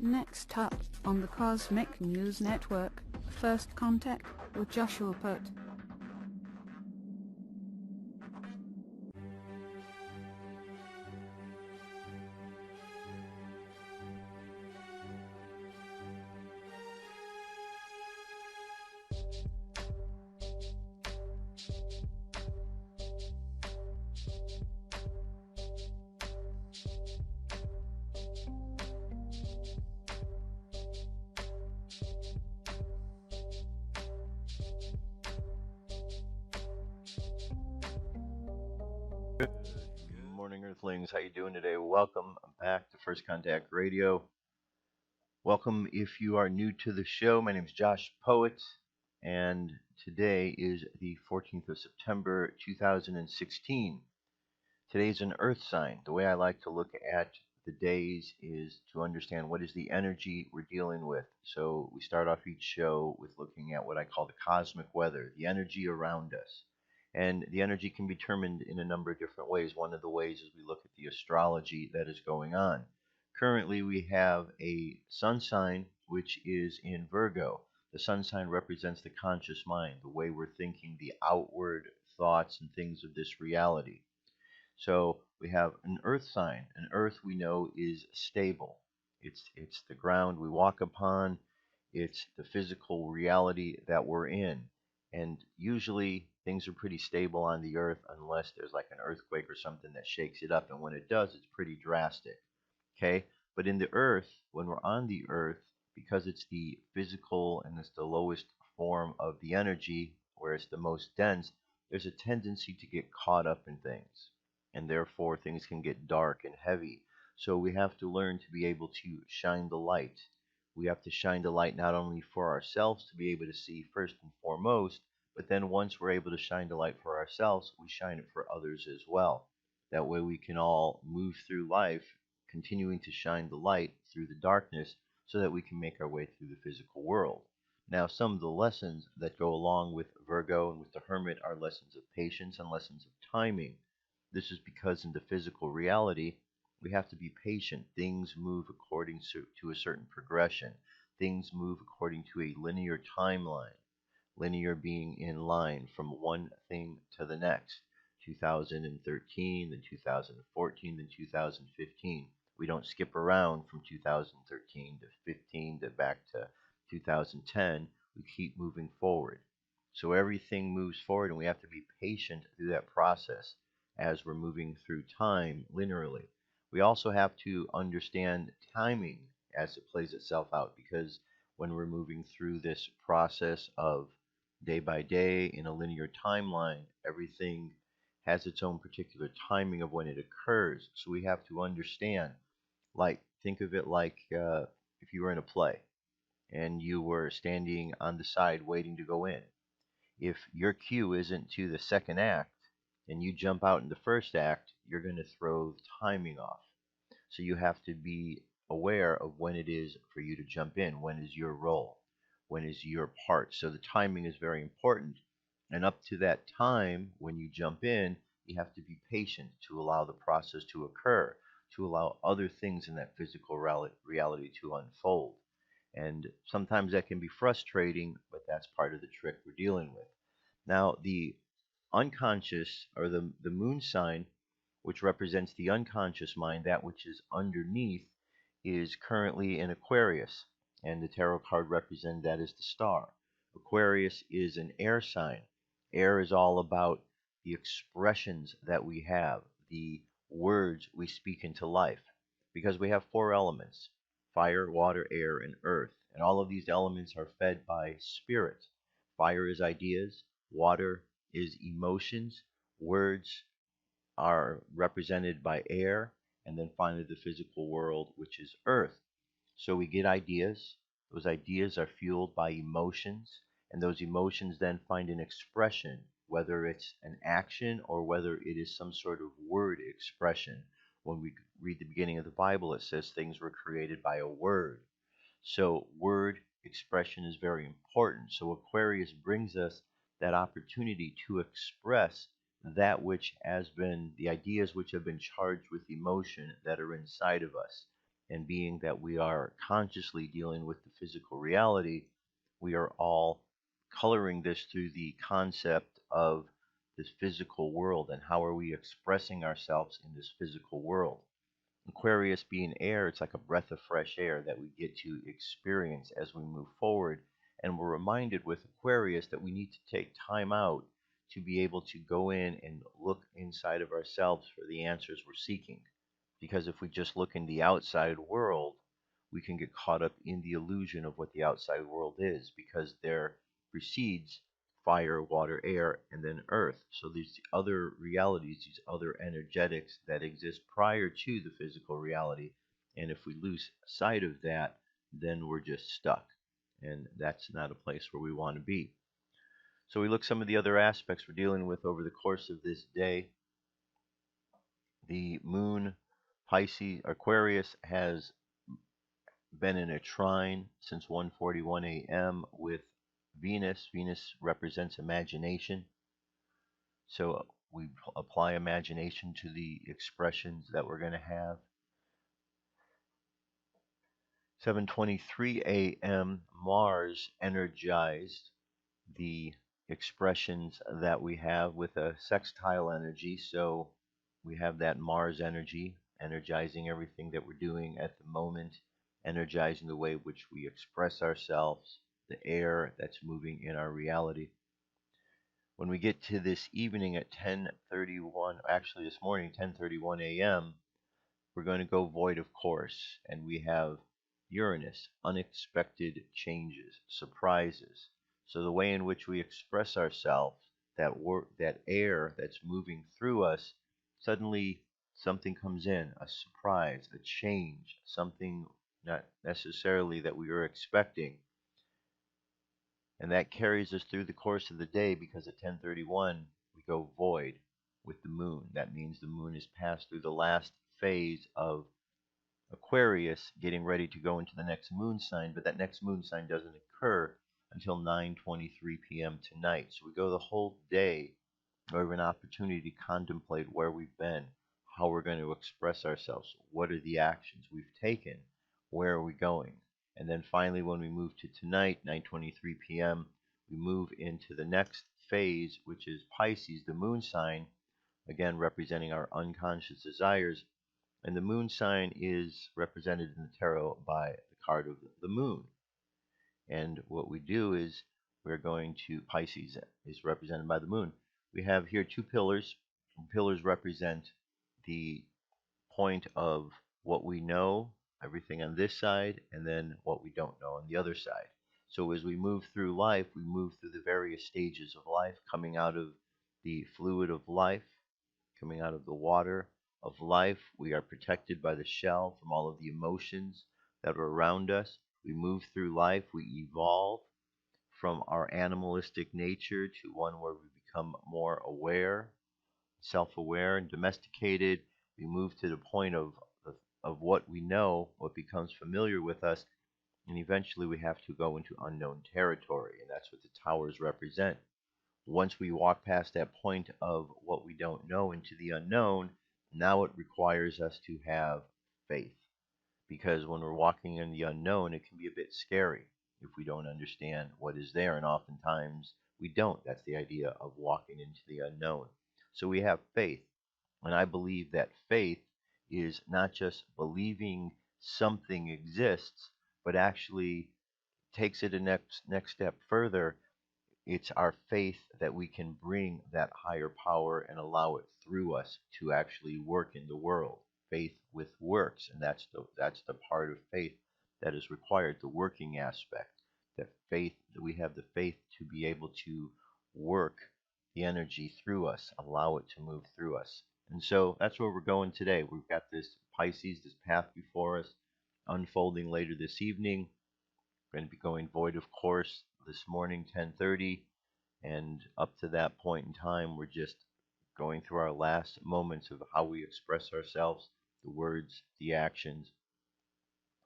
Next up on the Cosmic News Network, First Contact with Joshua Putt. Good morning, Earthlings. How you doing today? Welcome back to First Contact Radio. Welcome if you are new to the show. My name is Josh Poet, and today is the 14th of September, 2016. Today is an Earth sign. The way I like to look at the days is to understand what is the energy we're dealing with. So we start off each show with looking at what I call the cosmic weather, the energy around us. And the energy can be determined in a number of different ways. One of the ways is we look at the astrology that is going on. Currently, we have a sun sign which is in Virgo. The sun sign represents the conscious mind, the way we're thinking, the outward thoughts and things of this reality. So we have an earth sign. An earth we know is stable. It's the ground we walk upon. It's the physical reality that we're in. And usually things are pretty stable on the earth unless there's like an earthquake or something that shakes it up. And when it does, it's pretty drastic. Okay? But in the earth, when we're on the earth, because it's the physical and it's the lowest form of the energy, where it's the most dense, there's a tendency to get caught up in things. And therefore, things can get dark and heavy. So we have to learn to be able to shine the light. We have to shine the light not only for ourselves to be able to see first and foremost, but then once we're able to shine the light for ourselves, we shine it for others as well. That way we can all move through life continuing to shine the light through the darkness so that we can make our way through the physical world. Now, some of the lessons that go along with Virgo and with the Hermit are lessons of patience and lessons of timing. This is because in the physical reality, we have to be patient. Things move according to a certain progression. Things move according to a linear timeline. Linear being in line from one thing to the next. 2013, then 2014, then 2015. We don't skip around from 2013 to 15 to back to 2010. We keep moving forward. So everything moves forward, and we have to be patient through that process as we're moving through time linearly. We also have to understand timing as it plays itself out, because when we're moving through this process of day by day in a linear timeline, everything has its own particular timing of when it occurs. So we have to understand, like, think of it like if you were in a play and you were standing on the side waiting to go in. If your cue isn't to the second act and you jump out in the first act, you're going to throw the timing off. So you have to be aware of when it is for you to jump in. When is your role? When is your part? So the timing is very important. And up to that time, when you jump in, you have to be patient to allow the process to occur, to allow other things in that physical reality to unfold. And sometimes that can be frustrating, but that's part of the trick we're dealing with. Now, the unconscious, or the moon sign, which represents the unconscious mind, that which is underneath, is currently in Aquarius, and the tarot card represents that as the star. Aquarius is an air sign. Air is all about the expressions that we have, the words we speak into life, because we have four elements: fire, water, air, and earth. And all of these elements are fed by spirit. Fire is ideas, water is emotions, words are represented by air, and then finally the physical world, which is earth. So we get ideas. Those ideas are fueled by emotions, and those emotions then find an expression, whether it's an action or whether it is some sort of word expression. When we read the beginning of the Bible, it says things were created by a word. So word expression is very important. So Aquarius brings us that opportunity to express that which has been, the ideas which have been charged with emotion that are inside of us. And being that we are consciously dealing with the physical reality, we are all coloring this through the concept of this physical world and how are we expressing ourselves in this physical world. Aquarius being air, it's like a breath of fresh air that we get to experience as we move forward. And we're reminded with Aquarius that we need to take time out to be able to go in and look inside of ourselves for the answers we're seeking. Because if we just look in the outside world, we can get caught up in the illusion of what the outside world is, because there precedes fire, water, air, and then earth. So these other realities, these other energetics that exist prior to the physical reality. And if we lose sight of that, then we're just stuck. And that's not a place where we want to be. So we look some of the other aspects we're dealing with over the course of this day. The moon, Pisces, Aquarius has been in a trine since 1:41 a.m. with Venus. Venus represents imagination. So we apply imagination to the expressions that we're going to have. 7:23 a.m. Mars energized the expressions that we have with a sextile energy. So we have that Mars energy energizing everything that we're doing at the moment, energizing the way which we express ourselves, the air that's moving in our reality. When we get to this evening at 10:31, actually this morning 10:31 a.m., we're going to go void of course, and we have Uranus, unexpected changes, surprises. So the way in which we express ourselves, that air that's moving through us, suddenly something comes in, a surprise, a change, something not necessarily that we were expecting. And that carries us through the course of the day, because at 10:31 we go void with the moon. That means the moon is passed through the last phase of Aquarius, getting ready to go into the next moon sign, but that next moon sign doesn't occur until 9:23 p.m. tonight. So we go the whole day where we have an opportunity to contemplate where we've been, how we're going to express ourselves, what are the actions we've taken, where are we going. And then finally, when we move to tonight, 9:23 p.m., we move into the next phase, which is Pisces, the moon sign, again representing our unconscious desires. And the moon sign is represented in the tarot by the card of the moon. And what we do is we're going to, Pisces is represented by the moon. We have here two pillars. Pillars represent the point of what we know, everything on this side, and then what we don't know on the other side. So as we move through life, we move through the various stages of life, coming out of the fluid of life, coming out of the water of life. We are protected by the shell from all of the emotions that are around us. We move through life, we evolve from our animalistic nature to one where we become more aware, self-aware, and domesticated. We move to the point of what we know, what becomes familiar with us, and eventually we have to go into unknown territory, and that's what the towers represent. Once we walk past that point of what we don't know into the unknown, now it requires us to have faith. Because when we're walking in the unknown, it can be a bit scary if we don't understand what is there, and oftentimes we don't. That's the idea of walking into the unknown. So we have faith, and I believe that faith is not just believing something exists, but actually takes it a next step further. It's our faith that we can bring that higher power and allow it through us to actually work in the world. Faith with works, and that's the part of faith that is required, the working aspect. That we have the faith to be able to work the energy through us, allow it to move through us. And so that's where we're going today. We've got this Pisces, this path before us, unfolding later this evening. We're going to be going void of course this morning, 10:30, and up to that point in time, we're just going through our last moments of how we express ourselves, the words, the actions.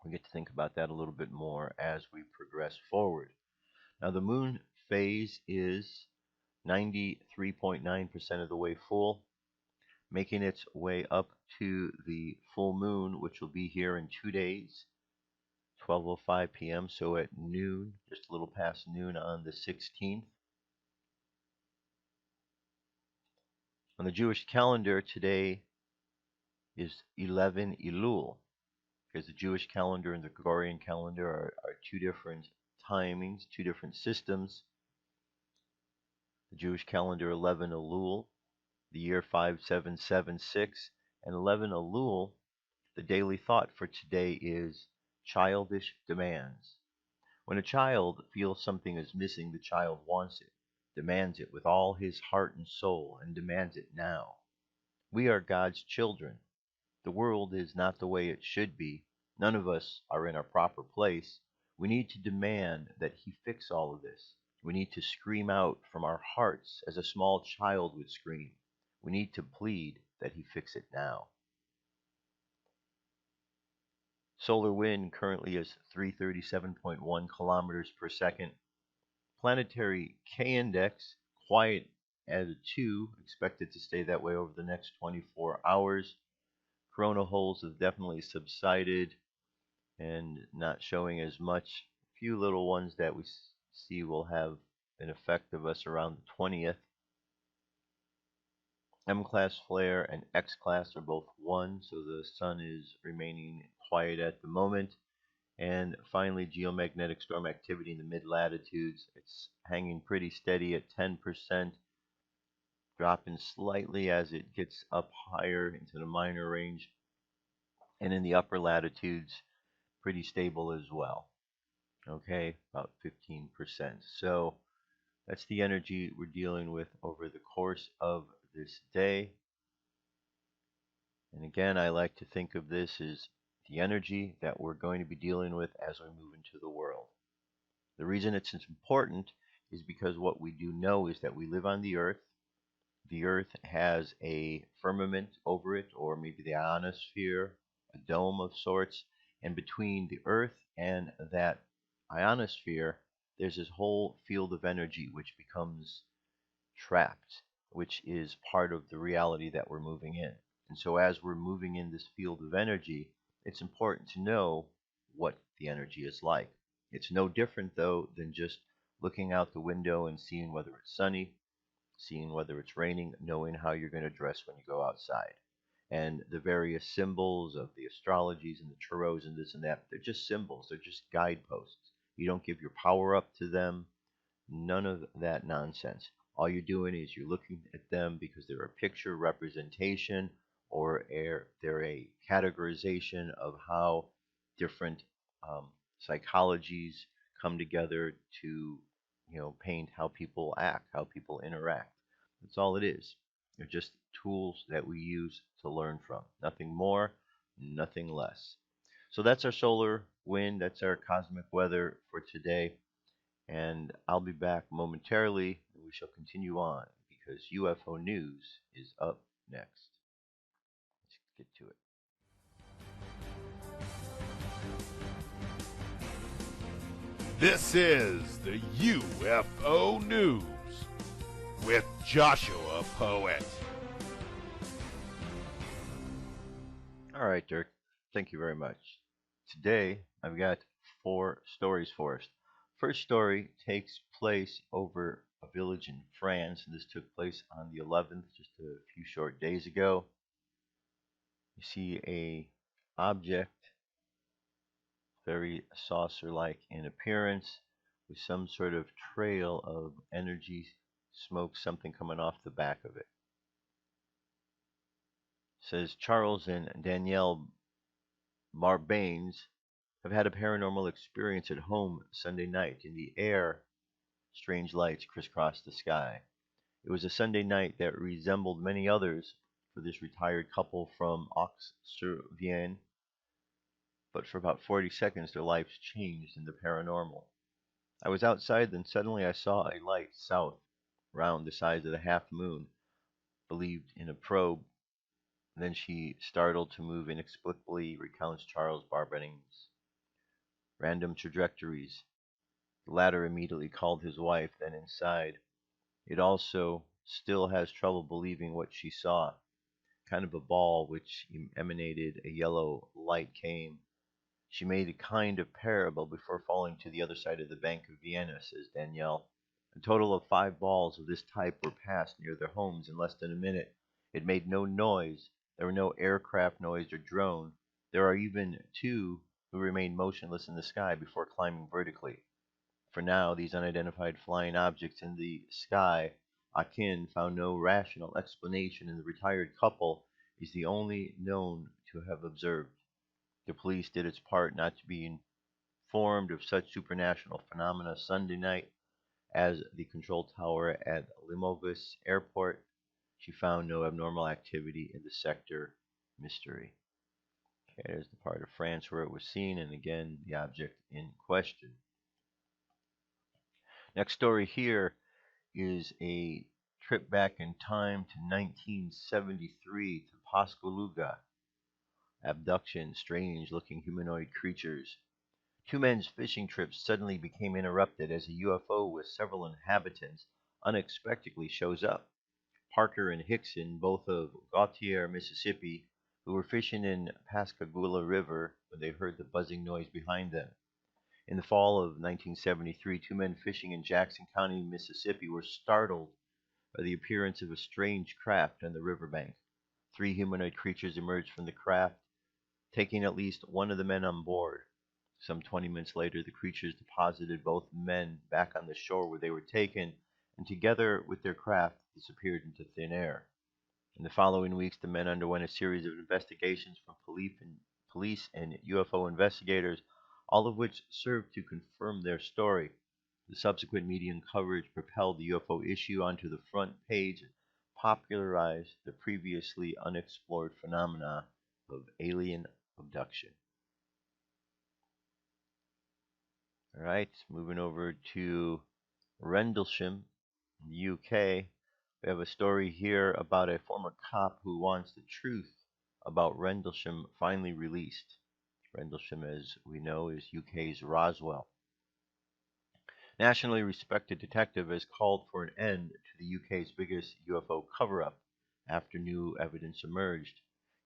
We get to think about that a little bit more as we progress forward. Now, the moon phase is 93.9% of the way full. making its way up to the full moon, which will be here in 2 days, 12:05 p.m. So at noon, just a little past noon on the 16th. On the Jewish calendar, today is 11 Elul, because the Jewish calendar and the Gregorian calendar are two different timings, two different systems. The Jewish calendar 11 Elul, the year 5776, and 11 Elul, the daily thought for today is childish demands. When a child feels something is missing, the child wants it, demands it with all his heart and soul, and demands it now. We are God's children. The world is not the way it should be. None of us are in our proper place. We need to demand that He fix all of this. We need to scream out from our hearts as a small child would scream. We need to plead that He fix it now. Solar wind currently is 337.1 kilometers per second. Planetary K index, quiet at a 2, expected to stay that way over the next 24 hours. Corona holes have definitely subsided and not showing as much. A few little ones that we see will have an effect of us around the 20th. M-class flare and X-class are both 1, so the sun is remaining quiet at the moment. And finally, geomagnetic storm activity in the mid-latitudes. It's hanging pretty steady at 10%, dropping slightly as it gets up higher into the minor range. And in the upper latitudes, pretty stable as well. Okay, about 15%. So that's the energy we're dealing with over the course of this day. And again, I like to think of this as the energy that we're going to be dealing with as we move into the world. The reason it's important is because what we do know is that we live on the earth. The earth has a firmament over it, or maybe the ionosphere, a dome of sorts, and between the earth and that ionosphere, there's this whole field of energy which becomes trapped, which is part of the reality that we're moving in. And so as we're moving in this field of energy, it's important to know what the energy is like. It's no different, though, than just looking out the window and seeing whether it's sunny, seeing whether it's raining, knowing how you're going to dress when you go outside. And the various symbols of the astrologies and the tarots and this and that, they're just symbols, they're just guideposts. You don't give your power up to them, none of that nonsense. All you're doing is you're looking at them because they're a picture representation or they're a categorization of how different psychologies come together to paint how people act, how people interact. That's all it is. They're just tools that we use to learn from. Nothing more, nothing less. So that's our solar wind, that's our cosmic weather for today. And I'll be back momentarily, and we shall continue on because UFO news is up next. Let's get to it. This is the UFO News with Joshua Poet. All right, Dirk. Thank you very much. Today, I've got 4 stories for us. First story takes place over a village in France, and this took place on the 11th, just a few short days ago. You see a object, very saucer-like in appearance, with some sort of trail of energy, smoke, something coming off the back of it. It says Charles and Danielle Barbanes have had a paranormal experience at home Sunday night. In the air, strange lights crisscrossed the sky. It was a Sunday night that resembled many others for this retired couple from Aix-sur-Vienne, but for about 40 seconds their lives changed in the paranormal. I was outside, then suddenly I saw a light south, round the size of the half moon, believed in a probe. Then she startled to move inexplicably, recounts Charles Barbaning's random trajectories. The latter immediately called his wife, then inside. It also still has trouble believing what she saw. kind of a ball which emanated a yellow light came. She made a kind of parable before falling to the other side of the Bank of Vienna, says Danielle. A total of 5 balls of this type were passed near their homes in less than a minute. It made no noise. There were no aircraft noise or drone. There are even 2 who remained motionless in the sky before climbing vertically. For now, these unidentified flying objects in the sky, Akin found no rational explanation, and the retired couple is the only known to have observed. The police did its part not to be informed of such supernatural phenomena Sunday night as the control tower at Limoges Airport. She found no abnormal activity in the sector. Mystery. Okay, there's the part of France where it was seen, and again, the object in question. Next story here is a trip back in time to 1973 to Pascagoula. Abduction, strange looking humanoid creatures. 2 men's fishing trips suddenly became interrupted as a UFO with several inhabitants unexpectedly shows up. Parker and Hickson, both of Gautier, Mississippi, who were fishing in Pascagoula River when they heard the buzzing noise behind them. In the fall of 1973, 2 men fishing in Jackson County, Mississippi, were startled by the appearance of a strange craft on the riverbank. 3 humanoid creatures emerged from the craft, taking at least one of the men on board. Some 20 minutes later, the creatures deposited both men back on the shore where they were taken, and together with their craft disappeared into thin air. In the following weeks, the men underwent a series of investigations from police and UFO investigators, all of which served to confirm their story. The subsequent media coverage propelled the UFO issue onto the front page and popularized the previously unexplored phenomena of alien abduction. All right, moving over to Rendlesham, in the UK. We have a story here about a former cop who wants the truth about Rendlesham finally released. Rendlesham, as we know, is UK's Roswell. Nationally respected detective has called for an end to the UK's biggest UFO cover-up after new evidence emerged.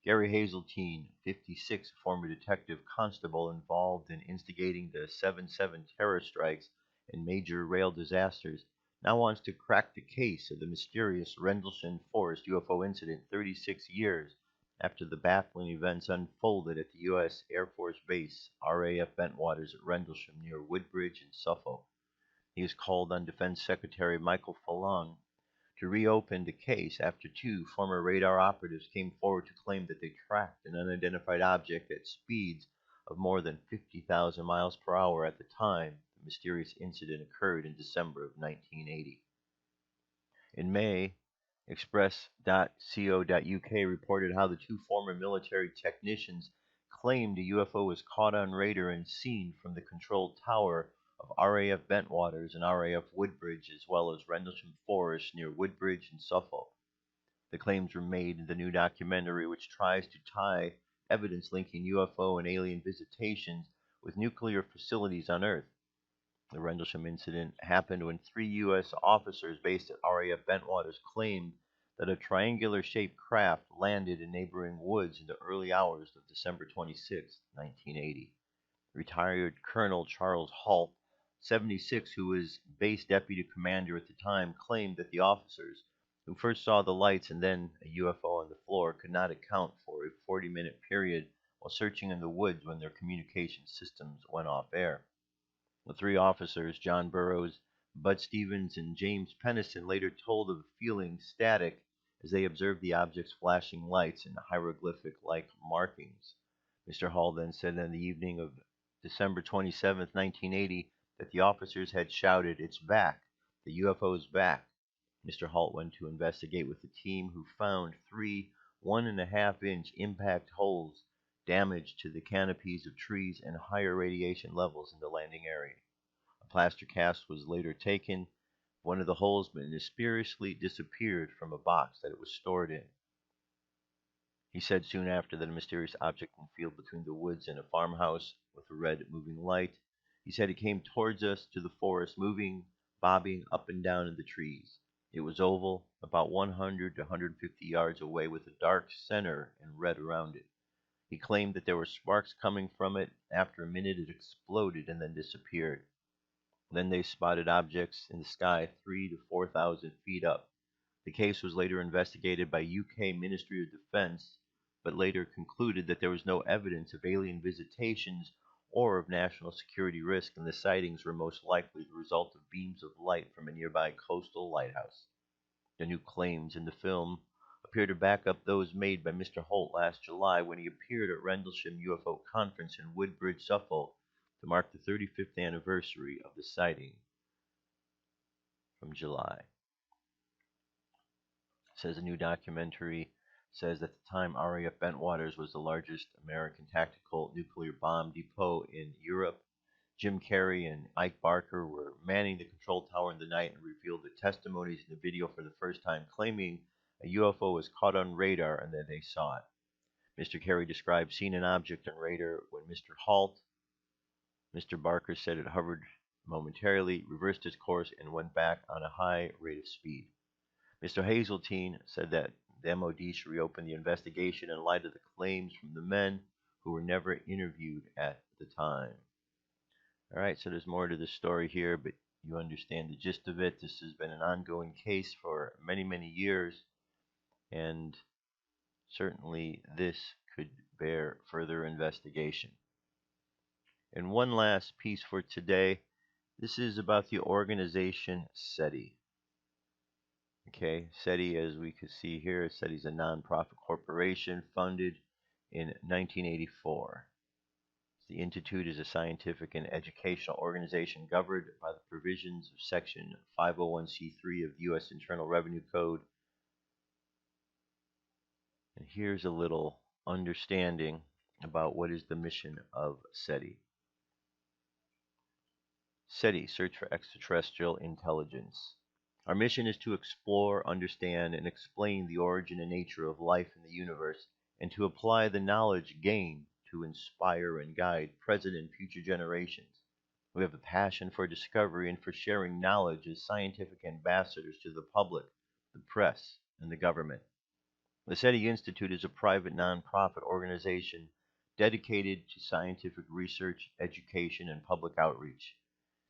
Gary Hazeltine, 56, former detective constable involved in instigating the 7/7 terror strikes and major rail disasters, now wants to crack the case of the mysterious Rendlesham Forest UFO incident 36 years after the baffling events unfolded at the U.S. Air Force Base RAF Bentwaters at Rendlesham near Woodbridge in Suffolk. He has called on Defense Secretary Michael Fallon to reopen the case after 2 former radar operatives came forward to claim that they tracked an unidentified object at speeds of more than 50,000 miles per hour at the time the mysterious incident occurred in December of 1980. In May, Express.co.uk reported how the 2 former military technicians claimed a UFO was caught on radar and seen from the control tower of RAF Bentwaters and RAF Woodbridge, as well as Rendlesham Forest near Woodbridge and Suffolk. The claims were made in the new documentary, which tries to tie evidence linking UFO and alien visitations with nuclear facilities on Earth. The Rendlesham incident happened when 3 U.S. officers based at RAF Bentwaters claimed that a triangular-shaped craft landed in neighboring woods in the early hours of December 26, 1980. Retired Colonel Charles Halt, 76, who was base deputy commander at the time, claimed that the officers, who first saw the lights and then a UFO on the floor, could not account for a 40-minute period while searching in the woods when their communication systems went off air. The 3 officers, John Burroughs, Bud Stevens, and James Pennison, later told of feeling static as they observed the object's flashing lights and hieroglyphic-like markings. Mr. Hall then said on the evening of December 27, 1980, that the officers had shouted, "It's back! The UFO's back!" Mr. Halt went to investigate with the team, who found 3 1.5-inch impact holes, damage to the canopies of trees, and higher radiation levels in the landing area. A plaster cast was later taken. One of the holes mysteriously disappeared from a box that it was stored in. He said soon after that a mysterious object in the field between the woods and a farmhouse with a red moving light. He said it came towards us to the forest, moving, bobbing up and down in the trees. It was oval, about 100 to 150 yards away, with a dark center and red around it. He claimed that there were sparks coming from it. After a minute, it exploded and then disappeared. Then they spotted objects in the sky 3 to 4,000 feet up. The case was later investigated by UK Ministry of Defence, but later concluded that there was no evidence of alien visitations or of national security risk, and the sightings were most likely the result of beams of light from a nearby coastal lighthouse. The new claims in the film appear to back up those made by Mr. Holt last July when he appeared at Rendlesham UFO conference in Woodbridge, Suffolk, to mark the 35th anniversary of the sighting from July. It says a new documentary says at the time RAF Bentwaters was the largest American tactical nuclear bomb depot in Europe. Jim Carrey and Ike Barker were manning the control tower in the night and revealed the testimonies in the video for the first time, claiming a UFO was caught on radar and that they saw it. Mr. Carrey described seeing an object on radar when Mr. Barker said it hovered momentarily, reversed its course, and went back on a high rate of speed. Mr. Hazeltine said that the MOD should reopen the investigation in light of the claims from the men who were never interviewed at the time. All right, so there's more to this story here, but you understand the gist of it. This has been an ongoing case for many, many years, and certainly this could bear further investigation. And one last piece for today. This is about the organization SETI. Okay, SETI, as we can see here, SETI is a nonprofit corporation founded in 1984. The Institute is a scientific and educational organization governed by the provisions of Section 501c3 of the U.S. Internal Revenue Code. And here's a little understanding about what is the mission of SETI. SETI, Search for Extraterrestrial Intelligence. Our mission is to explore, understand, and explain the origin and nature of life in the universe, and to apply the knowledge gained to inspire and guide present and future generations. We have a passion for discovery and for sharing knowledge as scientific ambassadors to the public, the press, and the government. The SETI Institute is a private nonprofit organization dedicated to scientific research, education, and public outreach.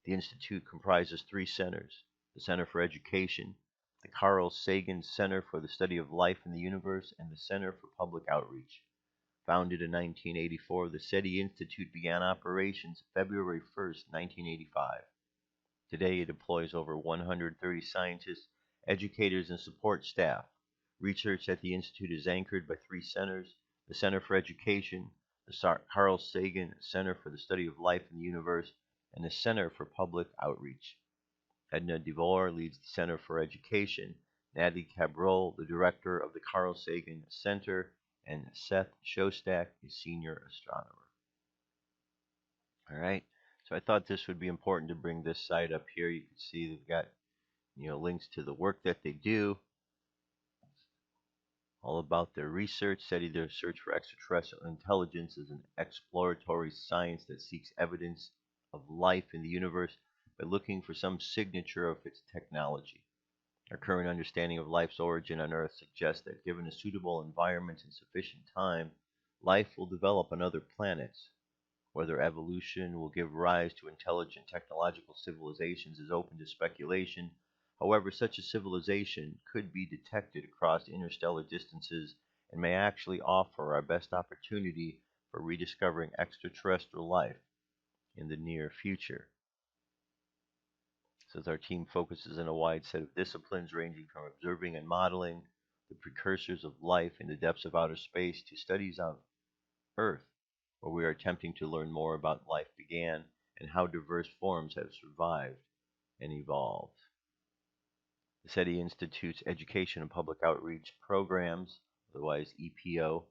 The Institute comprises 3 centers: the Center for Education, the Carl Sagan Center for the Study of Life in the Universe, and the Center for Public Outreach. Founded in 1984, the SETI Institute began operations February 1, 1985. Today, it employs over 130 scientists, educators, and support staff. Research at the Institute is anchored by 3 centers: the Center for Education, the Carl Sagan Center for the Study of Life in the Universe, and the Center for Public Outreach. Edna DeVore leads the Center for Education, Natty Cabral, the director of the Carl Sagan Center, and Seth Shostak is senior astronomer. All right, so I thought this would be important to bring this site up here. You can see they've got links to the work that they do, all about their research. SETI, their search for extraterrestrial intelligence, is an exploratory science that seeks evidence of life in the universe by looking for some signature of its technology. Our current understanding of life's origin on Earth suggests that given a suitable environment and sufficient time, life will develop on other planets. Whether evolution will give rise to intelligent technological civilizations is open to speculation. However, such a civilization could be detected across interstellar distances and may actually offer our best opportunity for rediscovering extraterrestrial life in the near future. Says our team focuses on a wide set of disciplines ranging from observing and modeling the precursors of life in the depths of outer space to studies on Earth, where we are attempting to learn more about life began and how diverse forms have survived and evolved. The SETI Institute's education and public outreach programs, otherwise EPO,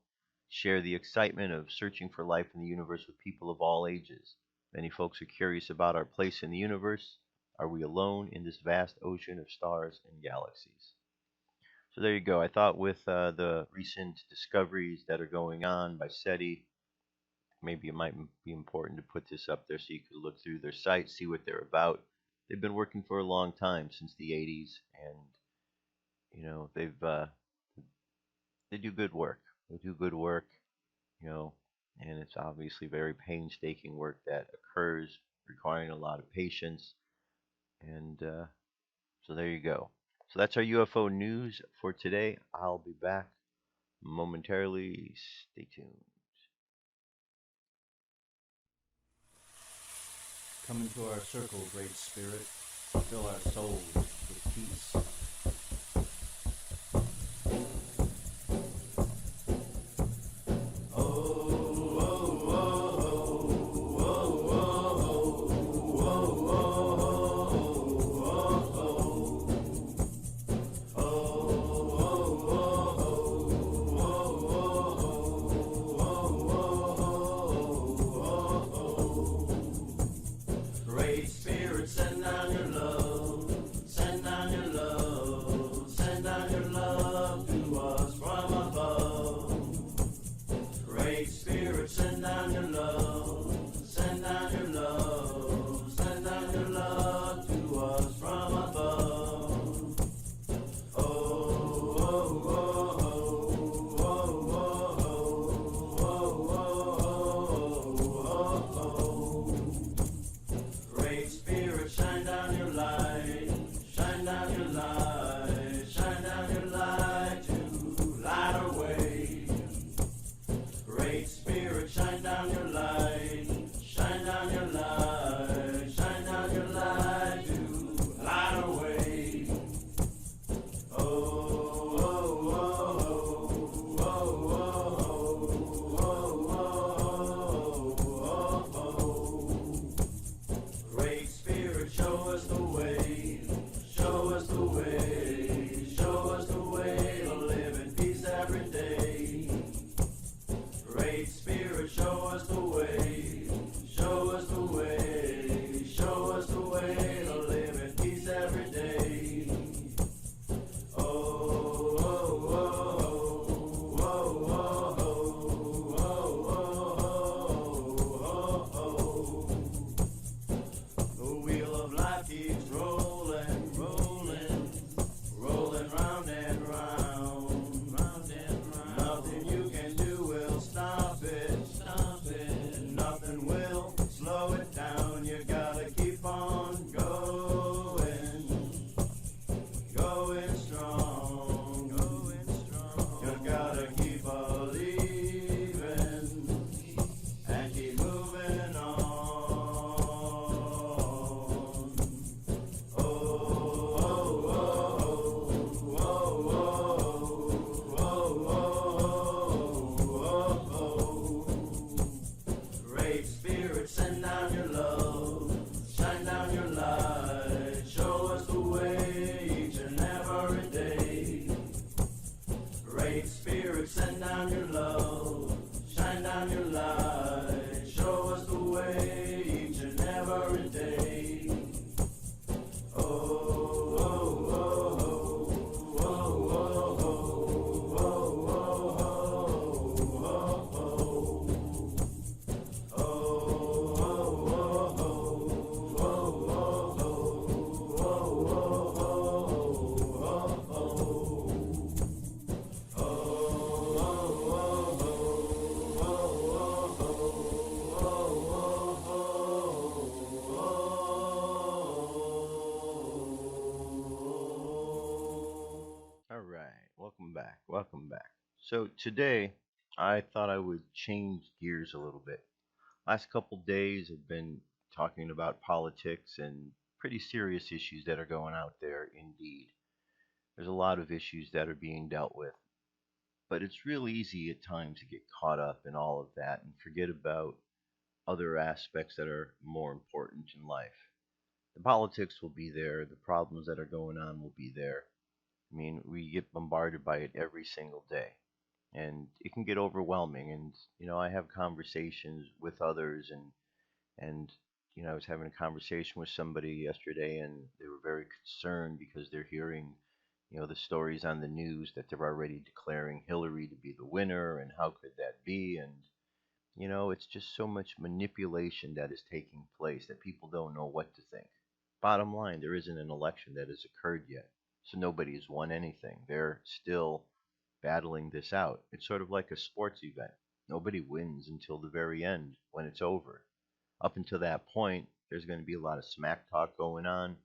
share the excitement of searching for life in the universe with people of all ages. Many folks are curious about our place in the universe. Are we alone in this vast ocean of stars and galaxies? So there you go. I thought with the recent discoveries that are going on by SETI, maybe it might be important to put this up there so you could look through their site, see what they're about. They've been working for a long time, since the 80s, and they do good work. They do good work, you know, and it's obviously very painstaking work that occurs, requiring a lot of patience. And so there you go. So that's our UFO news for today. I'll be back momentarily. Stay tuned. Come into our circle, Great Spirit. Fill our souls with peace. Great Spirit, send down your love, send down your love, send down your love to us from above. Great Spirit, send down your love, send down your love, send down your love to us from above. Oh, oh, oh, oh, oh, oh, oh, oh, oh, oh. Great Spirit, shine down your light, shine down your light, shine down your light to light our way. Great Spirit, shine down your light, shine down your light, shine down your light to light our way. Oh, oh, oh, oh, oh, oh, oh, oh, oh. Great Spirit, show us the way, show us the way, show us the way to live in peace every day. Great Spirit, show us the way, show us the way, show us the way to live in peace every day. Oh, oh, oh, oh, oh, oh, oh, oh, oh. The wheel of life keeps rolling, rolling, rolling round and round, round and round. Nothing you can do will stop it, stop it. Nothing will slow it down. You gotta keep on going, going strong, going strong. You gotta keep believing and keep moving on. Oh, oh, oh, oh, oh, oh, oh, oh. Great Spirit, send down your love, shine down your light, show us the way each and every day. Great Spirit, send down your love, shine down your light, show us the way each and every day. Oh, oh, oh, oh, oh, oh, oh, oh, All right, welcome back. Welcome back. So today, I thought I would change gears a little bit. Last couple days have been talking about politics and pretty serious issues that are going out there indeed. There's a lot of issues that are being dealt with, but it's real easy at times to get caught up in all of that and forget about other aspects that are more important in life. The politics will be there, the problems that are going on will be there. I mean, we get bombarded by it every single day, and it can get overwhelming. And I have conversations with others, and I was having a conversation with somebody yesterday, and they were very concerned because they're hearing, the stories on the news that they're already declaring Hillary to be the winner, and how could that be? And it's just so much manipulation that is taking place that people don't know what to think. Bottom line, there isn't an election that has occurred yet. So nobody has won anything. They're still battling this out. It's sort of like a sports event. Nobody wins until the very end when it's over. Up until that point, there's going to be a lot of smack talk going on,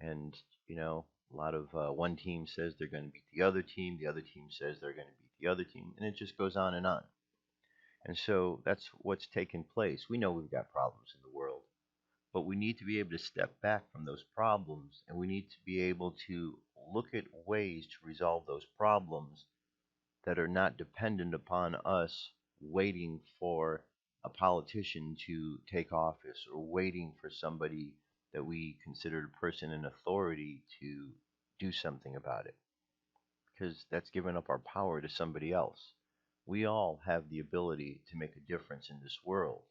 and a lot of one team says they're going to beat the other team says they're going to beat the other team, and it just goes on and on. And so that's what's taking place. We know we've got problems in the world, but we need to be able to step back from those problems, and we need to be able to look at ways to resolve those problems that are not dependent upon us waiting for a politician to take office or waiting for somebody that we consider a person in authority to do something about it, because that's giving up our power to somebody else. We all have the ability to make a difference in this world.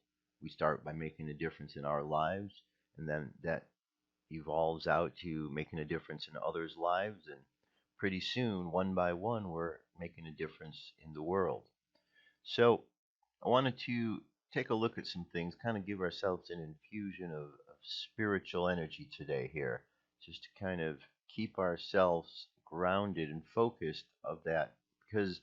We start by making a difference in our lives, and then that evolves out to making a difference in others' lives, and pretty soon, one by one, we're making a difference in the world. So I wanted to take a look at some things, kind of give ourselves an infusion of spiritual energy today here, just to kind of keep ourselves grounded and focused of that. Because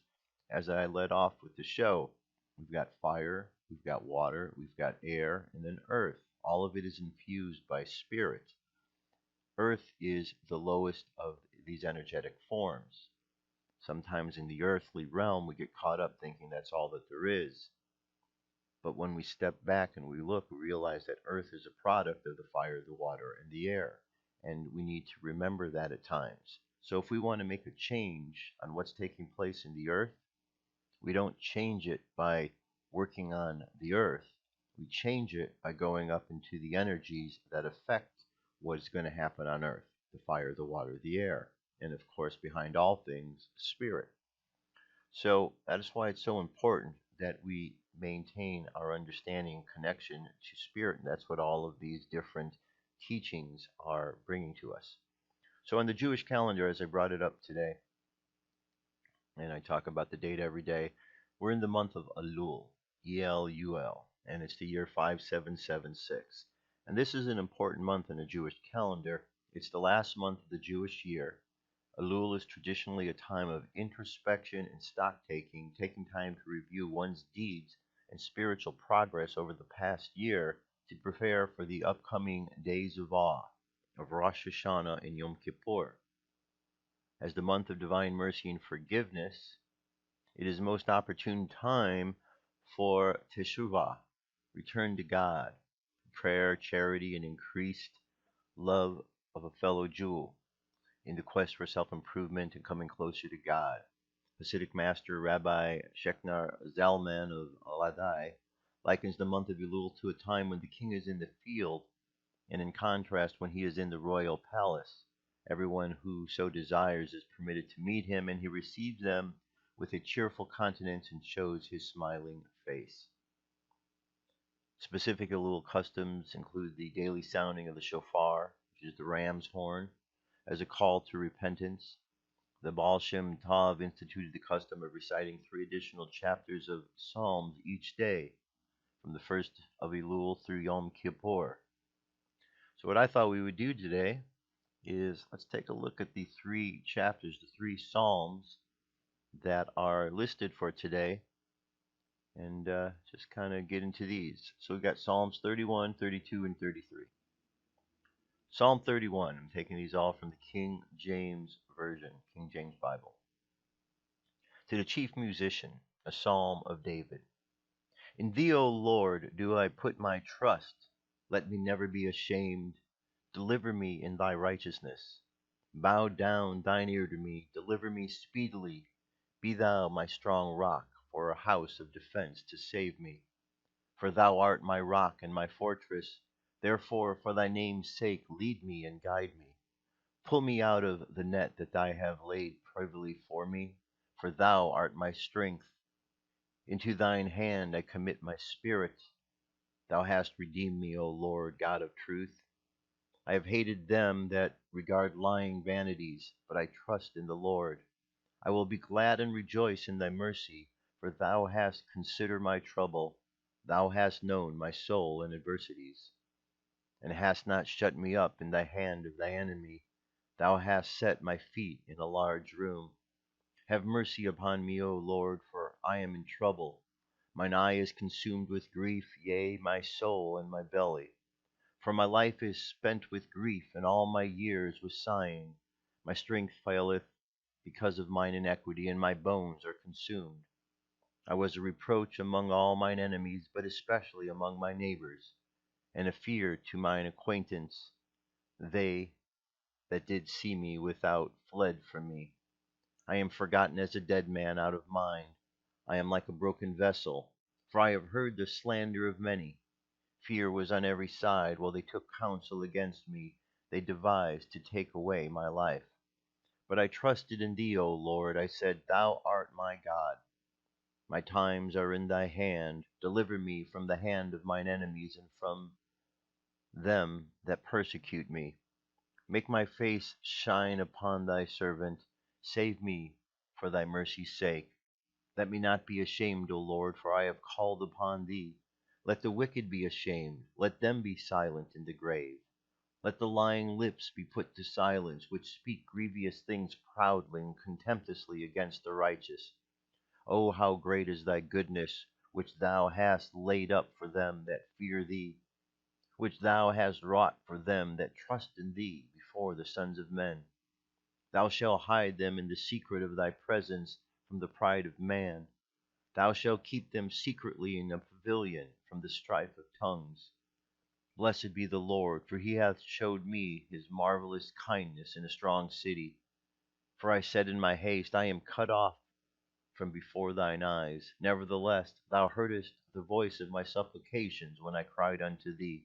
as I led off with the show, we've got fire, we've got water, we've got air, and then earth. All of it is infused by spirit. Earth is the lowest of these energetic forms. Sometimes in the earthly realm, we get caught up thinking that's all that there is. But when we step back and we look, we realize that Earth is a product of the fire, the water, and the air. And we need to remember that at times. So if we want to make a change on what's taking place in the Earth, we don't change it by working on the Earth. We change it by going up into the energies that affect what's going to happen on Earth: the fire, the water, the air, and of course, behind all things, spirit. So that is why it's so important that we maintain our understanding and connection to spirit. And that's what all of these different teachings are bringing to us. So on the Jewish calendar, as I brought it up today, and I talk about the date every day, we're in the month of Elul, E-L-U-L, and it's the year 5776. And this is an important month in the Jewish calendar. It's the last month of the Jewish year. Elul is traditionally a time of introspection and stock-taking, taking time to review one's deeds and spiritual progress over the past year to prepare for the upcoming days of awe of Rosh Hashanah and Yom Kippur. As the month of divine mercy and forgiveness, it is the most opportune time for teshuvah, return to God, prayer, charity, and increased love of a fellow Jew in the quest for self-improvement and coming closer to God. Hasidic master Rabbi Shechner Zalman of Aladai likens the month of Elul to a time when the king is in the field, and in contrast, when he is in the royal palace, everyone who so desires is permitted to meet him, and he receives them with a cheerful countenance and shows his smiling face. Specific Elul customs include the daily sounding of the shofar, which is the ram's horn, as a call to repentance. The Baal Shem Tov instituted the custom of reciting 3 additional chapters of Psalms each day, from the first of Elul through Yom Kippur. So what I thought we would do today is let's take a look at the 3 chapters, the 3 Psalms that are listed for today, and just kind of get into these. So we've got Psalms 31, 32, and 33. Psalm 31, I'm taking these all from the King James Version, King James Bible. To the chief musician, a psalm of David. In thee, O Lord, do I put my trust. Let me never be ashamed. Deliver me in thy righteousness. Bow down thine ear to me. Deliver me speedily. Be thou my strong rock, for a house of defense to save me. For thou art my rock and my fortress. Therefore, for thy name's sake, lead me and guide me. Pull me out of the net that thou have laid privily for me, for thou art my strength. Into thine hand I commit my spirit. Thou hast redeemed me, O Lord, God of truth. I have hated them that regard lying vanities, but I trust in the Lord. I will be glad and rejoice in thy mercy, for thou hast considered my trouble. Thou hast known my soul in adversities, and hast not shut me up in thy hand of thy enemy. Thou hast set my feet in a large room. Have mercy upon me, O Lord, for I am in trouble. Mine eye is consumed with grief, yea, my soul and my belly. For my life is spent with grief, and all my years with sighing. My strength faileth because of mine iniquity, and my bones are consumed. I was a reproach among all mine enemies, but especially among my neighbors, and a fear to mine acquaintance. They that did see me without fled from me. I am forgotten as a dead man out of mind. I am like a broken vessel, for I have heard the slander of many. Fear was on every side, while they took counsel against me. They devised to take away my life. But I trusted in thee, O Lord. I said, Thou art my God. My times are in thy hand. Deliver me from the hand of mine enemies, and from them that persecute me. Make my face shine upon thy servant. Save me for thy mercy's sake. Let me not be ashamed, O Lord, for I have called upon thee. Let the wicked be ashamed. Let them be silent in the grave. Let the lying lips be put to silence, which speak grievous things proudly and contemptuously against the righteous. O how great is thy goodness, which thou hast laid up for them that fear thee, which thou hast wrought for them that trust in thee before the sons of men. Thou shalt hide them in the secret of thy presence from the pride of man. Thou shalt keep them secretly in a pavilion from the strife of tongues. Blessed be the Lord, for he hath showed me his marvelous kindness in a strong city. For I said in my haste, I am cut off from before thine eyes. Nevertheless, thou heardest the voice of my supplications when I cried unto thee.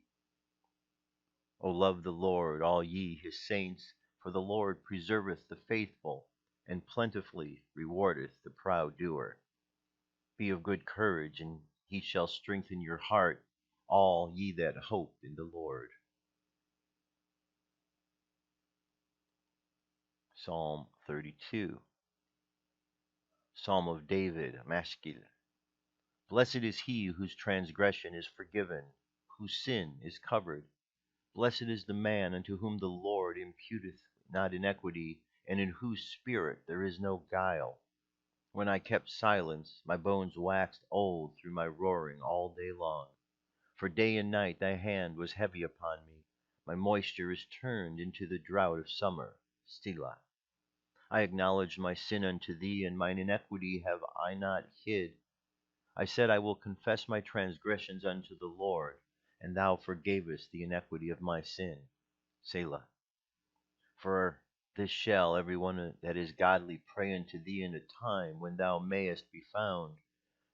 O love the Lord, all ye his saints, for the Lord preserveth the faithful, and plentifully rewardeth the proud doer. Be of good courage, and he shall strengthen your heart, all ye that hope in the Lord. Psalm 32. Psalm of David, Maskil. Blessed is he whose transgression is forgiven, whose sin is covered. Blessed is the man unto whom the Lord imputeth not iniquity, and in whose spirit there is no guile. When I kept silence, my bones waxed old through my roaring all day long. For day and night thy hand was heavy upon me. My moisture is turned into the drought of summer. Selah. I acknowledged my sin unto thee, and mine iniquity have I not hid. I said, I will confess my transgressions unto the Lord, and thou forgavest the iniquity of my sin. Selah. For this shall every one that is godly pray unto thee in a time when thou mayest be found.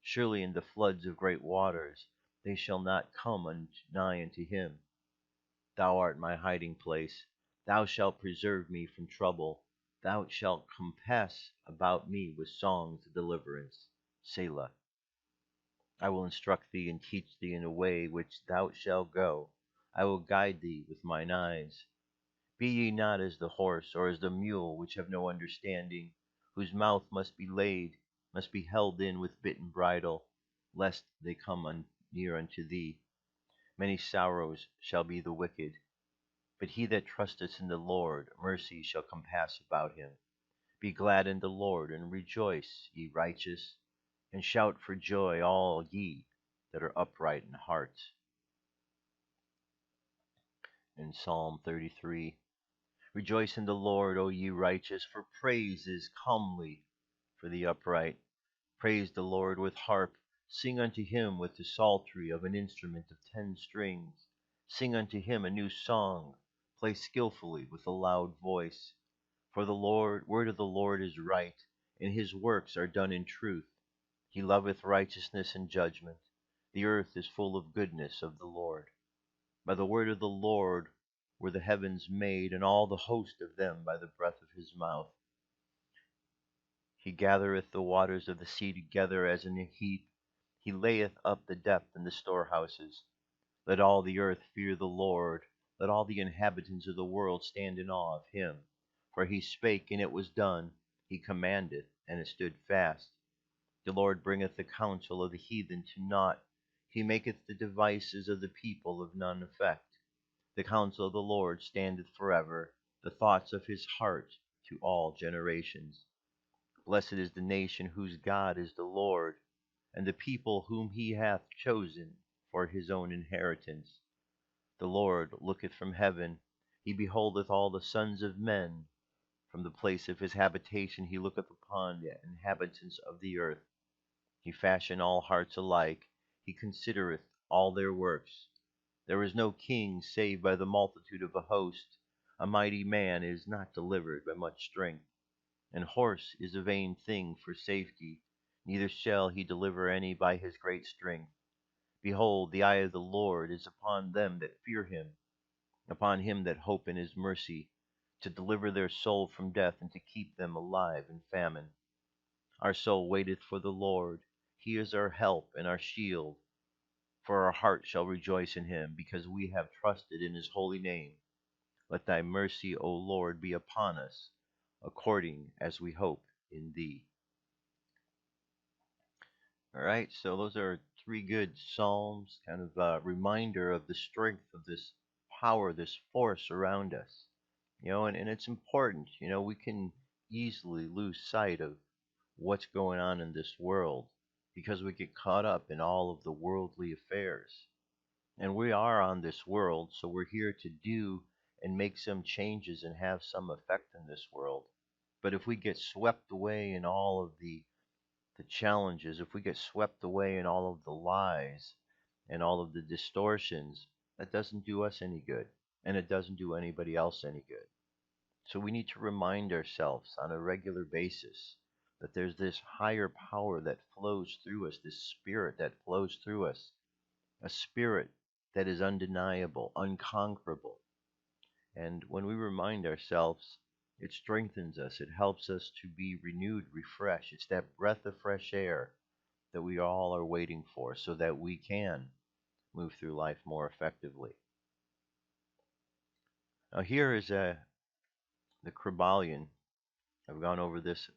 Surely in the floods of great waters they shall not come nigh unto him. Thou art my hiding place. Thou shalt preserve me from trouble. Thou shalt compass about me with songs of deliverance. Selah. I will instruct thee and teach thee in a way which thou shalt go. I will guide thee with mine eyes. Be ye not as the horse, or as the mule, which have no understanding, whose mouth must be held in with bit and bridle, lest they come near unto thee. Many sorrows shall be the wicked, but he that trusteth in the Lord, mercy shall compass about him. Be glad in the Lord, and rejoice, ye righteous, and shout for joy, all ye that are upright in heart. In Psalm 33. Rejoice in the Lord, O ye righteous, for praise is comely for the upright. Praise the Lord with harp. Sing unto him with the psaltery of an instrument of 10 strings. Sing unto him a new song. Play skillfully with a loud voice. For the word of the Lord is right, and his works are done in truth. He loveth righteousness and judgment. The earth is full of goodness of the Lord. By the word of the Lord were the heavens made, and all the host of them by the breath of his mouth. He gathereth the waters of the sea together as in a heap. He layeth up the depth in the storehouses. Let all the earth fear the Lord. Let all the inhabitants of the world stand in awe of him. For he spake, and it was done. He commanded, and it stood fast. The Lord bringeth the counsel of the heathen to naught. He maketh the devices of the people of none effect. The counsel of the Lord standeth forever, the thoughts of his heart to all generations. Blessed is the nation whose God is the Lord, and the people whom he hath chosen for his own inheritance. The Lord looketh from heaven, he beholdeth all the sons of men. From the place of his habitation he looketh upon the inhabitants of the earth. He fashioned all hearts alike, he considereth all their works. There is no king save by the multitude of a host. A mighty man is not delivered by much strength. An horse is a vain thing for safety, neither shall he deliver any by his great strength. Behold, the eye of the Lord is upon them that fear him, upon him that hope in his mercy, to deliver their soul from death, and to keep them alive in famine. Our soul waiteth for the Lord, he is our help and our shield. For our heart shall rejoice in him, because we have trusted in his holy name. Let thy mercy, O Lord, be upon us, according as we hope in thee. All right, so those are three good psalms, kind of a reminder of the strength of this power, this force around us. And it's important. We can easily lose sight of what's going on in this world because we get caught up in all of the worldly affairs. And we are on this world, so we're here to do and make some changes and have some effect in this world. But if we get swept away in all of the challenges, if we get swept away in all of the lies and all of the distortions, that doesn't do us any good, and it doesn't do anybody else any good. So we need to remind ourselves on a regular basis that there's this higher power that flows through us, this spirit that flows through us, a spirit that is undeniable, unconquerable. And when we remind ourselves, it strengthens us. It helps us to be renewed, refreshed. It's that breath of fresh air that we all are waiting for so that we can move through life more effectively. Now, here is the Kybalion. I've gone over this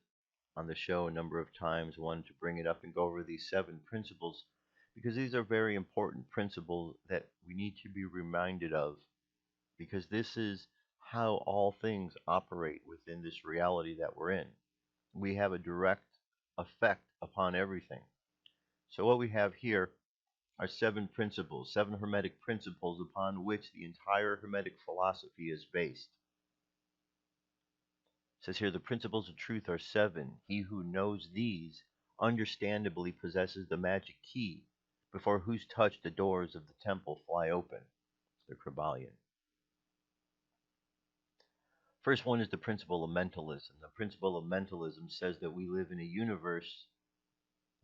on the show a number of times. I wanted to bring it up and go over these 7 principles because these are very important principles that we need to be reminded of, because this is how all things operate within this reality that we're in. We have a direct effect upon everything. So what we have here are 7 principles, 7 Hermetic principles upon which the entire Hermetic philosophy is based. It says here, the principles of truth are 7. He who knows these understandably possesses the magic key, before whose touch the doors of the temple fly open. The Kybalion. First one is the principle of mentalism. The principle of mentalism says that we live in a universe,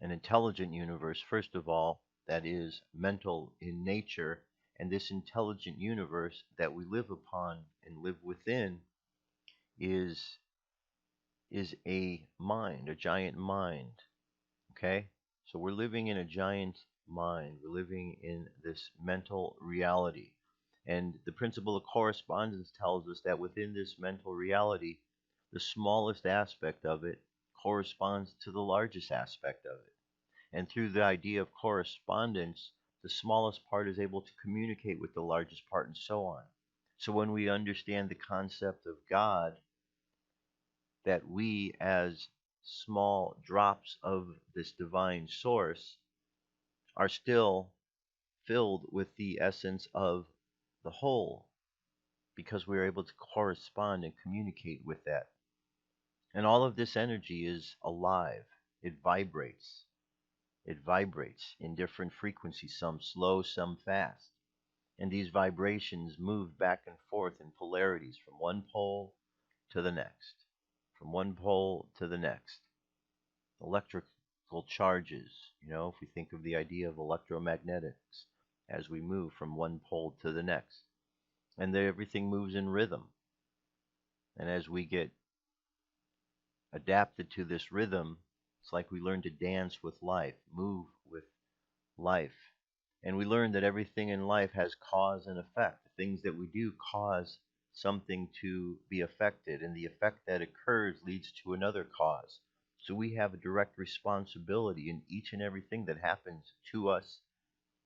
an intelligent universe, first of all, that is mental in nature, and this intelligent universe that we live upon and live within is a mind, a giant mind. Okay? So we're living in a giant mind. We're living in this mental reality. And the principle of correspondence tells us that within this mental reality, the smallest aspect of it corresponds to the largest aspect of it. And through the idea of correspondence, the smallest part is able to communicate with the largest part, and so on. So when we understand the concept of God, that we as small drops of this divine source are still filled with the essence of the whole, because we are able to correspond and communicate with that. And all of this energy is alive. It vibrates. It vibrates in different frequencies, some slow, some fast. And these vibrations move back and forth in polarities from one pole to the next, from one pole to the next. Electrical charges, if we think of the idea of electromagnetics, as we move from one pole to the next. And everything moves in rhythm. And as we get adapted to this rhythm, it's like we learn to dance with life, move with life. And we learn that everything in life has cause and effect. The things that we do cause something to be affected, and the effect that occurs leads to another cause. So we have a direct responsibility in each and everything that happens to us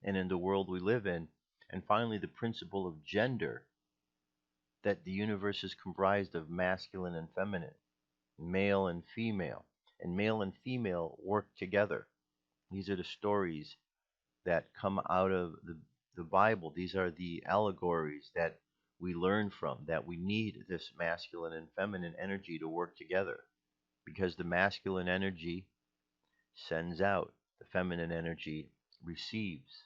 and in the world we live in. And finally, the principle of gender that the universe is comprised of masculine and feminine, male and female, and male and female work together. These are the stories that come out of the Bible. These are the allegories that we learn from, that we need this masculine and feminine energy to work together, because the masculine energy sends out, the feminine energy receives.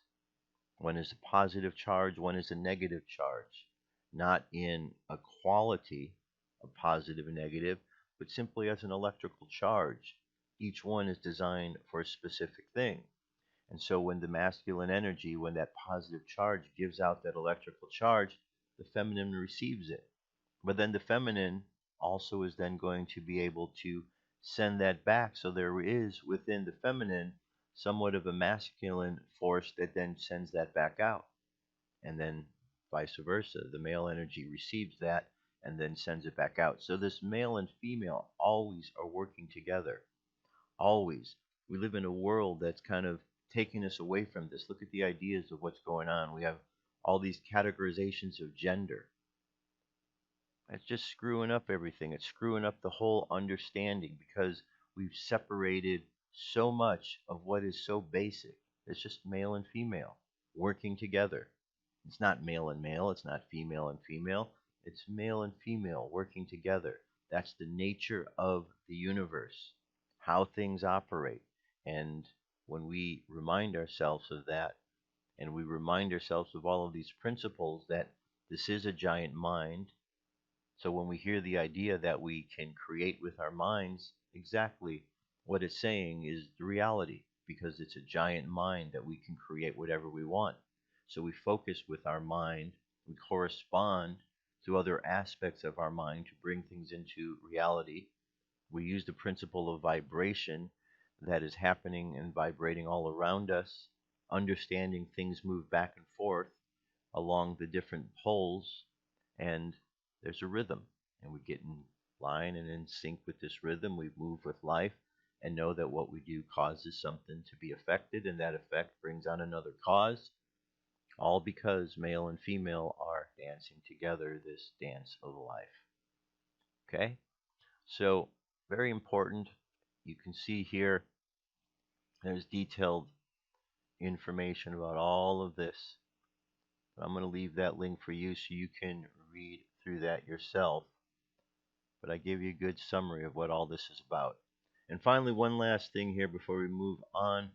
One is a positive charge, one is a negative charge, not in a quality of positive and negative, but simply as an electrical charge. Each one is designed for a specific thing. And so when the masculine energy, when that positive charge gives out that electrical charge, the feminine receives it. But then the feminine also is then going to be able to send that back. So there is within the feminine somewhat of a masculine force that then sends that back out. And then vice versa. The male energy receives that and then sends it back out. So this male and female always are working together. Always. We live in a world that's kind of taking us away from this. Look at the ideas of what's going on. We have all these categorizations of gender. It's just screwing up everything. It's screwing up the whole understanding because we've separated so much of what is so basic. It's just male and female working together. It's not male and male. It's not female and female. It's male and female working together. That's the nature of the universe, how things operate. And when we remind ourselves of that, and we remind ourselves of all of these principles, that this is a giant mind. So when we hear the idea that we can create with our minds, exactly what it's saying is the reality, because it's a giant mind that we can create whatever we want. So we focus with our mind, we correspond to other aspects of our mind to bring things into reality. We use the principle of vibration that is happening and vibrating all around us, understanding things move back and forth along the different poles, and there's a rhythm, and we get in line and in sync with this rhythm. We move with life and know that what we do causes something to be affected, and that effect brings on another cause, all because male and female are dancing together this dance of life. Okay? So, very important. You can see here there's detailed information about all of this. I'm going to leave that link for you so you can read through that yourself. But I gave you a good summary of what all this is about. And finally, one last thing here before we move on.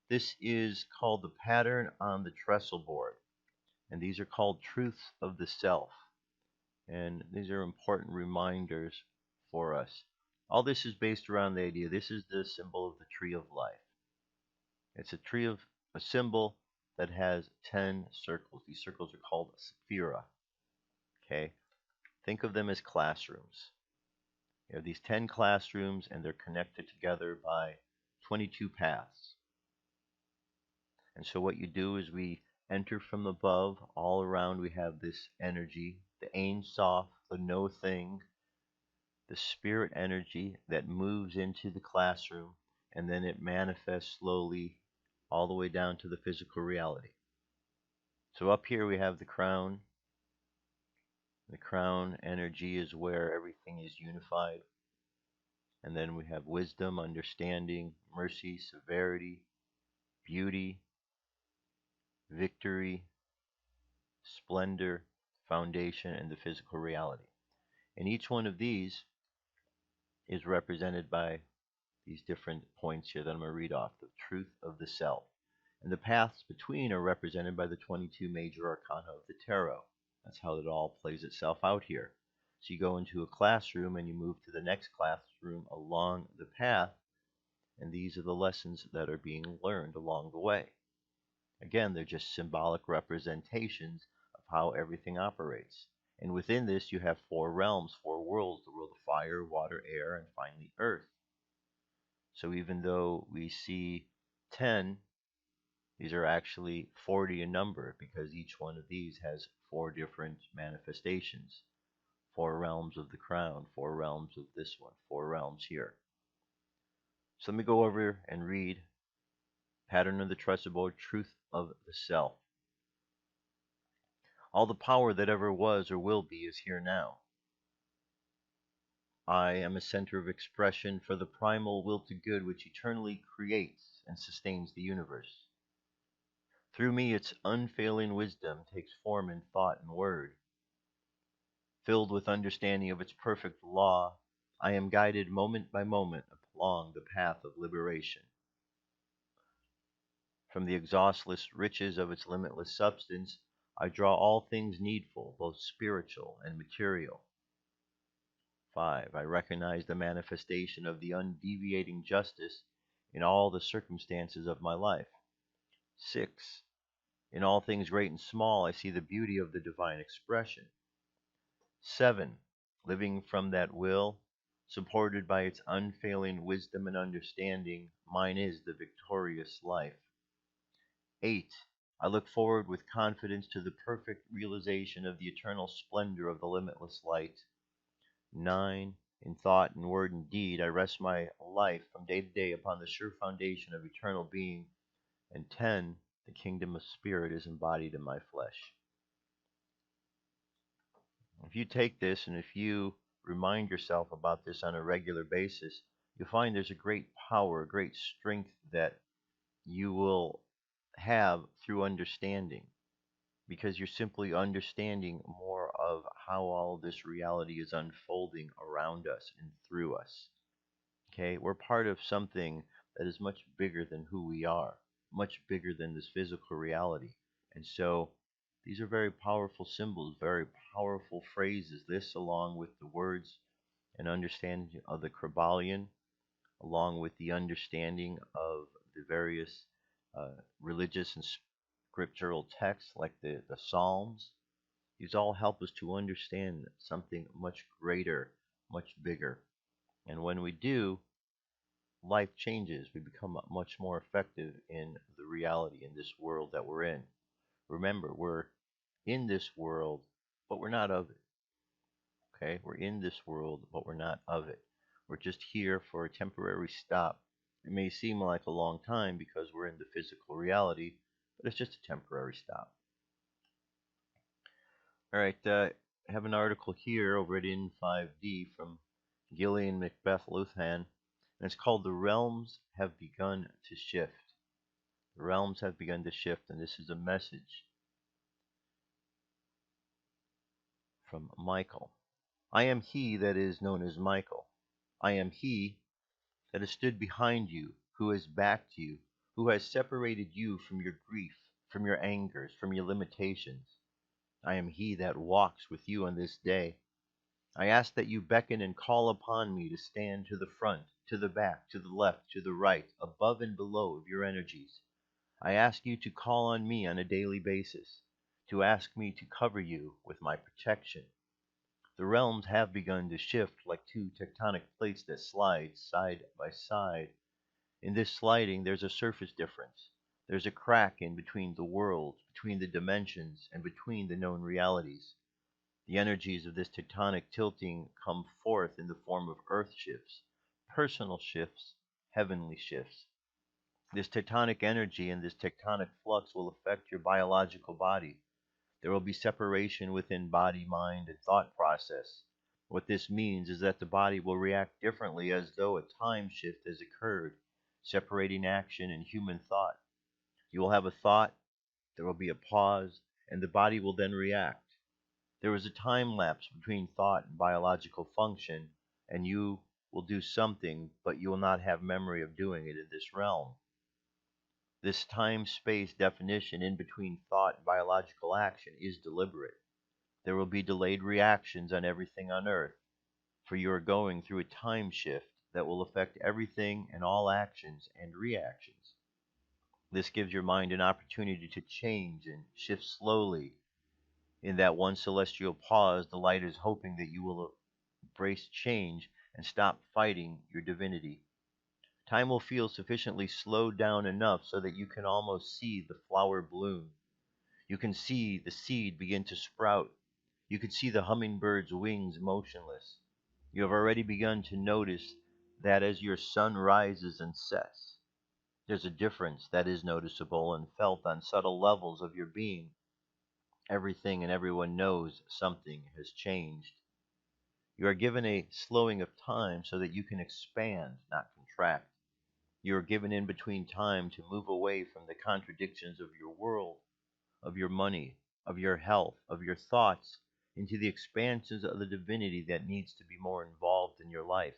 This is called the pattern on the Trestleboard. And these are called truths of the self. And these are important reminders for us. All this is based around the idea. This is the symbol of the tree of life. It's a symbol that has 10 circles. These circles are called sephira. Okay? Think of them as classrooms. You have these 10 classrooms, and they're connected together by 22 paths. And so what you do is we enter from above. All around we have this energy, the Ein Sof, the no thing, the spirit energy that moves into the classroom, and then it manifests slowly all the way down to the physical reality. So up here we have the crown. The crown energy is where everything is unified. And then we have wisdom, understanding, mercy, severity, beauty, victory, splendor, foundation, and the physical reality. And each one of these is represented by these different points here that I'm going to read off. The truth of the self. And the paths between are represented by the 22 major arcana of the tarot. That's how it all plays itself out here. So you go into a classroom and you move to the next classroom along the path, and these are the lessons that are being learned along the way. Again, they're just symbolic representations of how everything operates. And within this, you have 4 realms, 4 worlds: the world of fire, water, air, and finally earth. So even though we see 10, these are actually 40 in number, because each one of these has 4 different manifestations. 4 realms of the crown, 4 realms of this one, 4 realms here. So let me go over and read Pattern of the Trestleboard, Truth of the Self. All the power that ever was or will be is here now. I am a center of expression for the primal will to good which eternally creates and sustains the universe. Through me, its unfailing wisdom takes form in thought and word. Filled with understanding of its perfect law, I am guided moment by moment along the path of liberation. From the exhaustless riches of its limitless substance, I draw all things needful, both spiritual and material. 5. I recognize the manifestation of the undeviating justice in all the circumstances of my life. 6. In all things great and small, I see the beauty of the divine expression. 7. Living from that will, supported by its unfailing wisdom and understanding, mine is the victorious life. 8. I look forward with confidence to the perfect realization of the eternal splendor of the limitless light. 9. In thought and word and deed, I rest my life from day to day upon the sure foundation of eternal being. And 10. The kingdom of spirit is embodied in my flesh. If you take this and if you remind yourself about this on a regular basis, you'll find there's a great power, a great strength that you will have through understanding, because you're simply understanding more of how all this reality is unfolding around us and through us. Okay, we're part of something that is much bigger than who we are, much bigger than this physical reality. And so these are very powerful symbols, very powerful phrases. This, along with the words and understanding of the Kabbalion, along with the understanding of the various religious and scriptural texts like the Psalms, these all help us to understand something much greater, much bigger. And when we do, life changes. We become much more effective in the reality in this world that we're in. Remember, we're in this world, but we're not of it. Okay? We're in this world, but we're not of it. We're just here for a temporary stop. It may seem like a long time because we're in the physical reality, but it's just a temporary stop. All right, I have an article here over at In5D from Gillian Macbeth Luthan, and it's called The Realms Have Begun to Shift. The realms have begun to shift, and this is a message from Michael. I am he that is known as Michael. I am he that has stood behind you, who has backed you, who has separated you from your grief, from your angers, from your limitations. I am he that walks with you on this day. I ask that you beckon and call upon me to stand to the front, to the back, to the left, to the right, above and below of your energies. I ask you to call on me on a daily basis, to ask me to cover you with my protection. The realms have begun to shift like two tectonic plates that slide side by side. In this sliding, there's a surface difference. There's a crack in between the worlds, between the dimensions, and between the known realities. The energies of this tectonic tilting come forth in the form of earth shifts, personal shifts, heavenly shifts. This tectonic energy and this tectonic flux will affect your biological body. There will be separation within body, mind, and thought process. What this means is that the body will react differently as though a time shift has occurred, separating action and human thought. You will have a thought, there will be a pause, and the body will then react. There is a time lapse between thought and biological function, and you will do something, but you will not have memory of doing it in this realm. This time-space definition in between thought and biological action is deliberate. There will be delayed reactions on everything on Earth, for you are going through a time shift that will affect everything and all actions and reactions. This gives your mind an opportunity to change and shift slowly. In that one celestial pause, the light is hoping that you will embrace change and stop fighting your divinity. Time will feel sufficiently slowed down enough so that you can almost see the flower bloom. You can see the seed begin to sprout. You can see the hummingbird's wings motionless. You have already begun to notice that as your sun rises and sets, there's a difference that is noticeable and felt on subtle levels of your being. Everything and everyone knows something has changed. You are given a slowing of time so that you can expand, not contract. You are given in between time to move away from the contradictions of your world, of your money, of your health, of your thoughts, into the expansions of the divinity that needs to be more involved in your life,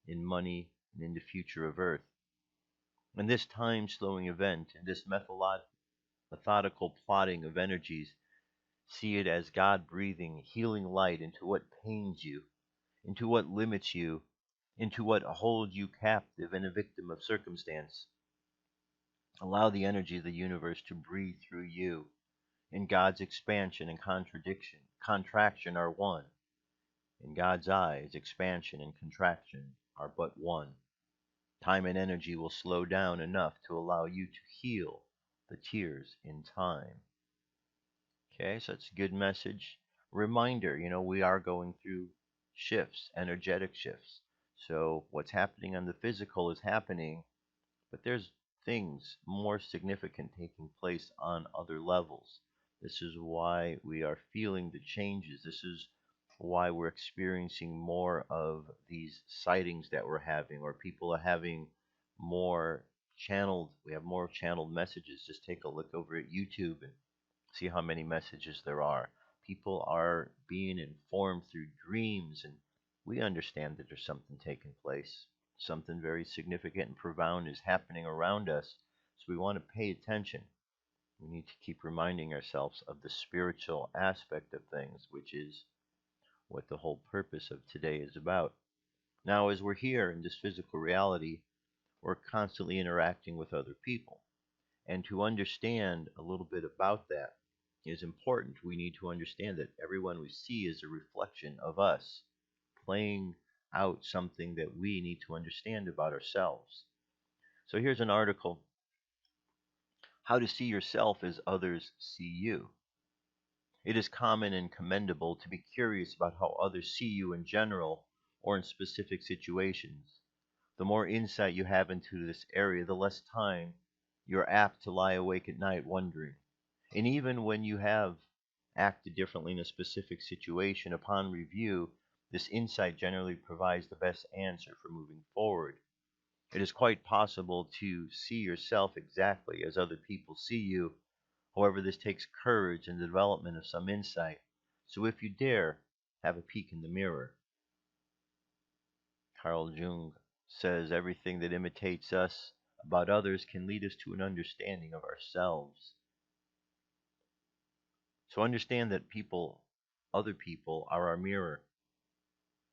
in money, and in the future of Earth. And this time slowing event, and this methodical plotting of energies, see it as God breathing healing light into what pains you, into what limits you, into what holds you captive and a victim of circumstance. Allow the energy of the universe to breathe through you. In God's expansion and contraction are one. In God's eyes, expansion and contraction are but one. Time and energy will slow down enough to allow you to heal the tears in time. Okay, so it's a good message. Reminder, we are going through shifts, energetic shifts. So what's happening on the physical is happening, but there's things more significant taking place on other levels. This is why we are feeling the changes. This is why we're experiencing more of these sightings that we're having, or people are having more we have more channeled messages. Just take a look over at YouTube and see how many messages there are. People are being informed through dreams, and we understand that there's something taking place. Something very significant and profound is happening around us, so we want to pay attention. We need to keep reminding ourselves of the spiritual aspect of things, which is what the whole purpose of today is about. Now, as we're here in this physical reality, we're constantly interacting with other people. And to understand a little bit about that is important. We need to understand that everyone we see is a reflection of us, playing out something that we need to understand about ourselves. So here's an article: How to See Yourself as Others See You. It is common and commendable to be curious about how others see you in general or in specific situations. The more insight you have into this area, the less time you're apt to lie awake at night wondering. And even when you have acted differently in a specific situation, upon review, this insight generally provides the best answer for moving forward. It is quite possible to see yourself exactly as other people see you. However, this takes courage and the development of some insight. So if you dare, have a peek in the mirror. Carl Jung says everything that imitates us about others can lead us to an understanding of ourselves. So understand that other people are our mirror.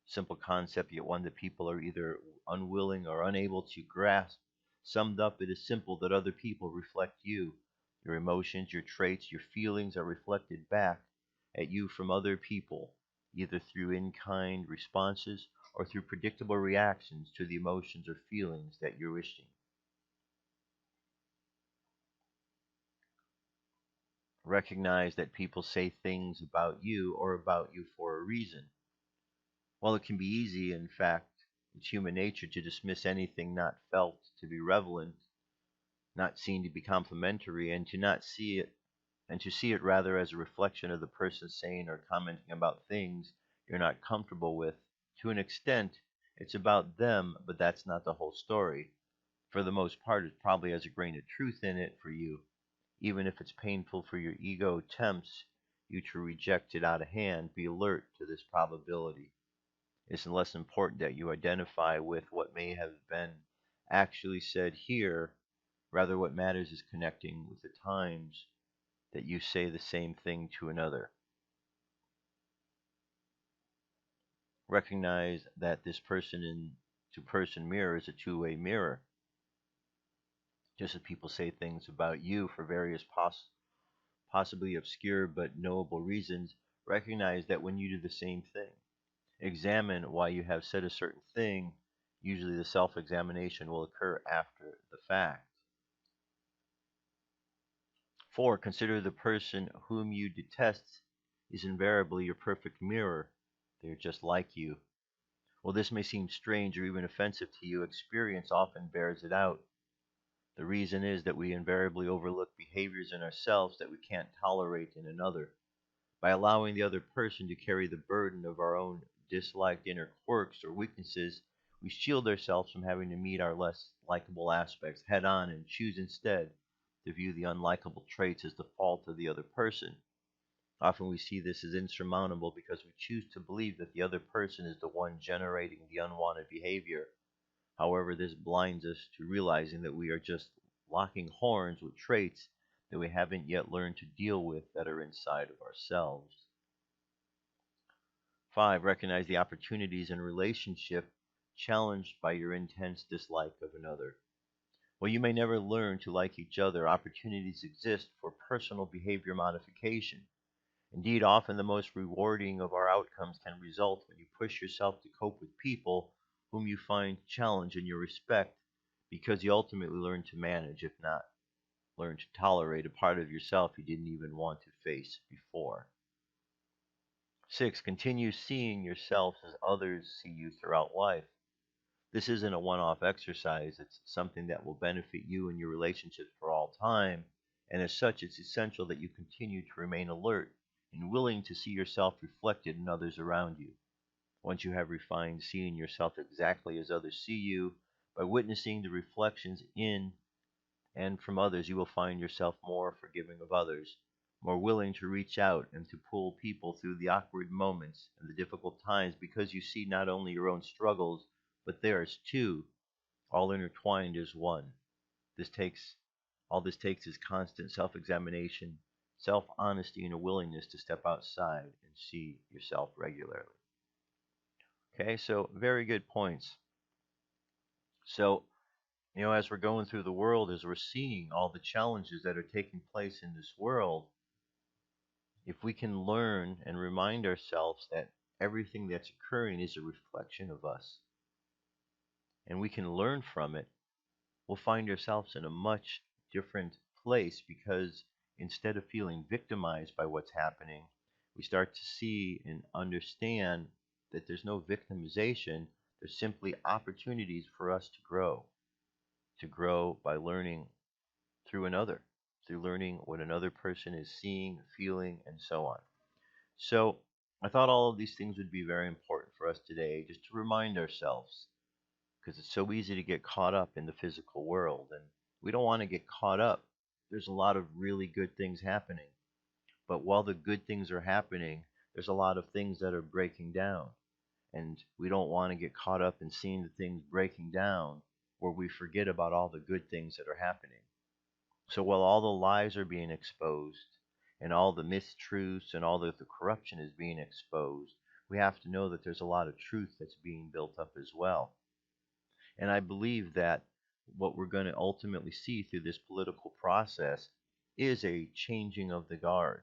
Simple concept, yet one that people are either unwilling or unable to grasp. Summed up, it is simple that other people reflect you. Your emotions, your traits, your feelings are reflected back at you from other people, either through in-kind responses or through predictable reactions to the emotions or feelings that you're wishing. Recognize that people say things about you or about you for a reason. While it can be easy, in fact, it's human nature to dismiss anything not felt to be relevant, not seen to be complimentary, and to see it rather as a reflection of the person saying or commenting about things you're not comfortable with. To an extent, it's about them, but that's not the whole story. For the most part, it probably has a grain of truth in it for you, even if it's painful for your ego tempts you to reject it out of hand. Be alert to this probability. It's less important that you identify with what may have been actually said here. Rather, what matters is connecting with the times that you say the same thing to another. Recognize that this person to person mirror is a two-way mirror. Just as people say things about you for various possibly obscure but knowable reasons, recognize that when you do the same thing, examine why you have said a certain thing. Usually the self-examination will occur after the fact. 4. Consider the person whom you detest is invariably your perfect mirror. They're just like you. While this may seem strange or even offensive to you, experience often bears it out. The reason is that we invariably overlook behaviors in ourselves that we can't tolerate in another. By allowing the other person to carry the burden of our own disliked inner quirks or weaknesses, we shield ourselves from having to meet our less likable aspects head on and choose instead to view the unlikable traits as the fault of the other person. Often we see this as insurmountable because we choose to believe that the other person is the one generating the unwanted behavior. However, this blinds us to realizing that we are just locking horns with traits that we haven't yet learned to deal with that are inside of ourselves. 5. Recognize the opportunities in a relationship challenged by your intense dislike of another. While you may never learn to like each other, opportunities exist for personal behavior modification. Indeed, often the most rewarding of our outcomes can result when you push yourself to cope with people whom you find challenge in your respect, because you ultimately learn to manage, if not learn to tolerate, a part of yourself you didn't even want to face before. 6. Continue seeing yourself as others see you throughout life. This isn't a one-off exercise. It's something that will benefit you and your relationships for all time, and as such, it's essential that you continue to remain alert and willing to see yourself reflected in others around you. Once you have refined seeing yourself exactly as others see you, by witnessing the reflections in and from others, you will find yourself more forgiving of others, more willing to reach out and to pull people through the awkward moments and the difficult times, because you see not only your own struggles, but theirs too, all intertwined as one. All this takes is constant self-examination, self-honesty, and a willingness to step outside and see yourself regularly. Okay, so very good points. So, as we're going through the world, as we're seeing all the challenges that are taking place in this world, if we can learn and remind ourselves that everything that's occurring is a reflection of us, and we can learn from it, we'll find ourselves in a much different place, because instead of feeling victimized by what's happening, we start to see and understand that there's no victimization. There's simply opportunities for us to grow by learning through learning what another person is seeing, feeling, and so on. So I thought all of these things would be very important for us today, just to remind ourselves, because it's so easy to get caught up in the physical world, and we don't want to get caught up. There's a lot of really good things happening, but while the good things are happening, there's a lot of things that are breaking down, and we don't want to get caught up in seeing the things breaking down where we forget about all the good things that are happening. So while all the lies are being exposed, and all the mistruths and all the corruption is being exposed, we have to know that there's a lot of truth that's being built up as well. And I believe that what we're going to ultimately see through this political process is a changing of the guard.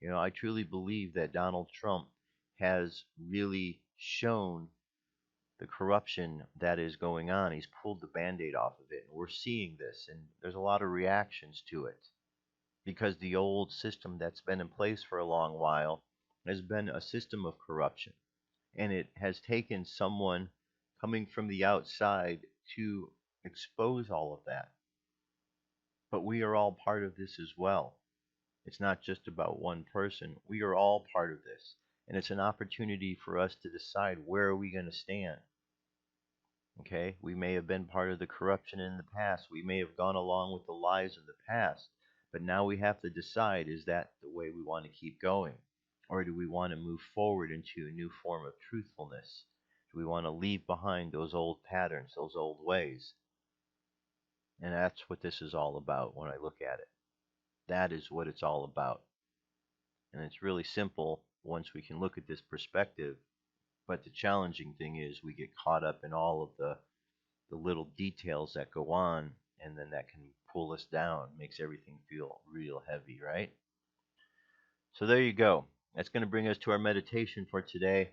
I truly believe that Donald Trump has really shown the corruption that is going on. He's pulled the band-aid off of it, and we're seeing this, and there's a lot of reactions to it, because the old system that's been in place for a long while has been a system of corruption, and it has taken someone coming from the outside to expose all of that. But we are all part of this as well. It's not just about one person. We are all part of this, and it's an opportunity for us to decide, where are we going to stand. Okay, we may have been part of the corruption in the past. We may have gone along with the lies of the past, but now we have to decide, is that the way we want to keep going? Or do we want to move forward into a new form of truthfulness? Do we want to leave behind those old patterns, those old ways? And that's what this is all about when I look at it. That is what it's all about. And it's really simple once we can look at this perspective. But the challenging thing is, we get caught up in all of the little details that go on, and then that can pull us down, makes everything feel real heavy, right? So there you go. That's going to bring us to our meditation for today.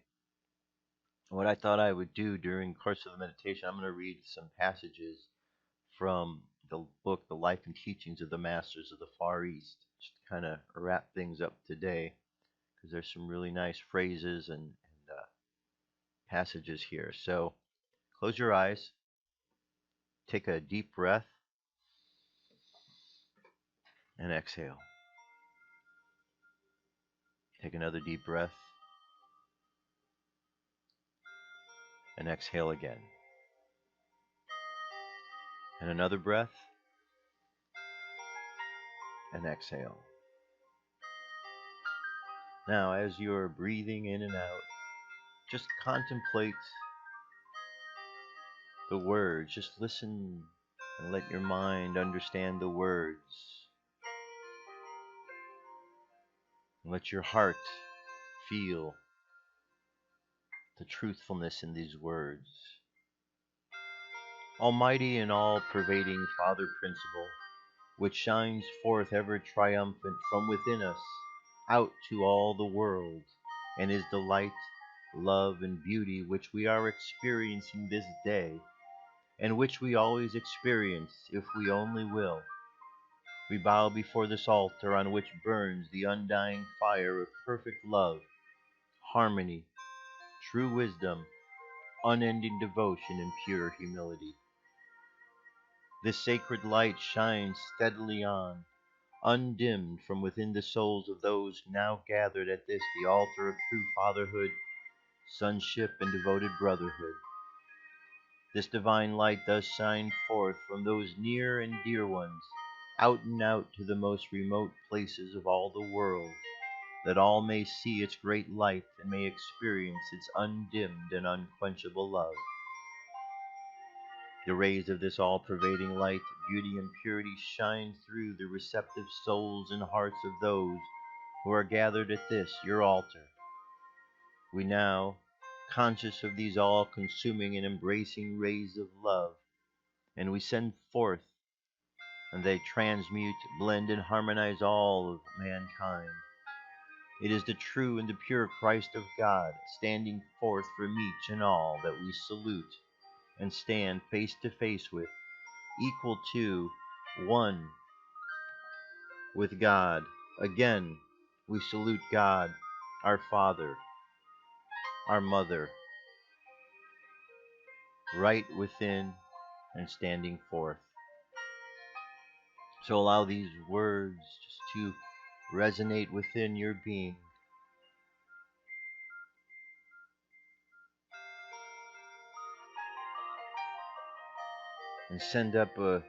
What I thought I would do during the course of the meditation, I'm going to read some passages from the book, The Life and Teachings of the Masters of the Far East, just to kind of wrap things up today, because there's some really nice phrases and passages here. So close your eyes, take a deep breath, and exhale. Take another deep breath and exhale again. And another breath and exhale. Now, as you're breathing in and out, just contemplate the words. Just listen and let your mind understand the words. And let your heart feel the truthfulness in these words. Almighty and all-pervading Father Principle, which shines forth ever triumphant from within us out to all the world, and is the light, love, and beauty which we are experiencing this day, and which we always experience if we only will. We bow before this altar on which burns the undying fire of perfect love, harmony, true wisdom, unending devotion, and pure humility. This sacred light shines steadily on, undimmed from within the souls of those now gathered at this, the altar of true fatherhood, sonship, and devoted brotherhood. This divine light does shine forth from those near and dear ones, out and out to the most remote places of all the world, that all may see its great light and may experience its undimmed and unquenchable love. The rays of this all-pervading light, beauty, and purity shine through the receptive souls and hearts of those who are gathered at this, your altar. We now, conscious of these all-consuming and embracing rays of love, and we send forth, and they transmute, blend, and harmonize all of mankind. It is the true and the pure Christ of God, standing forth from each and all, that we salute and stand face to face with, equal to, one with God. Again, we salute God, our Father, our Mother, right within and standing forth. So allow these words just to resonate within your being. And send up a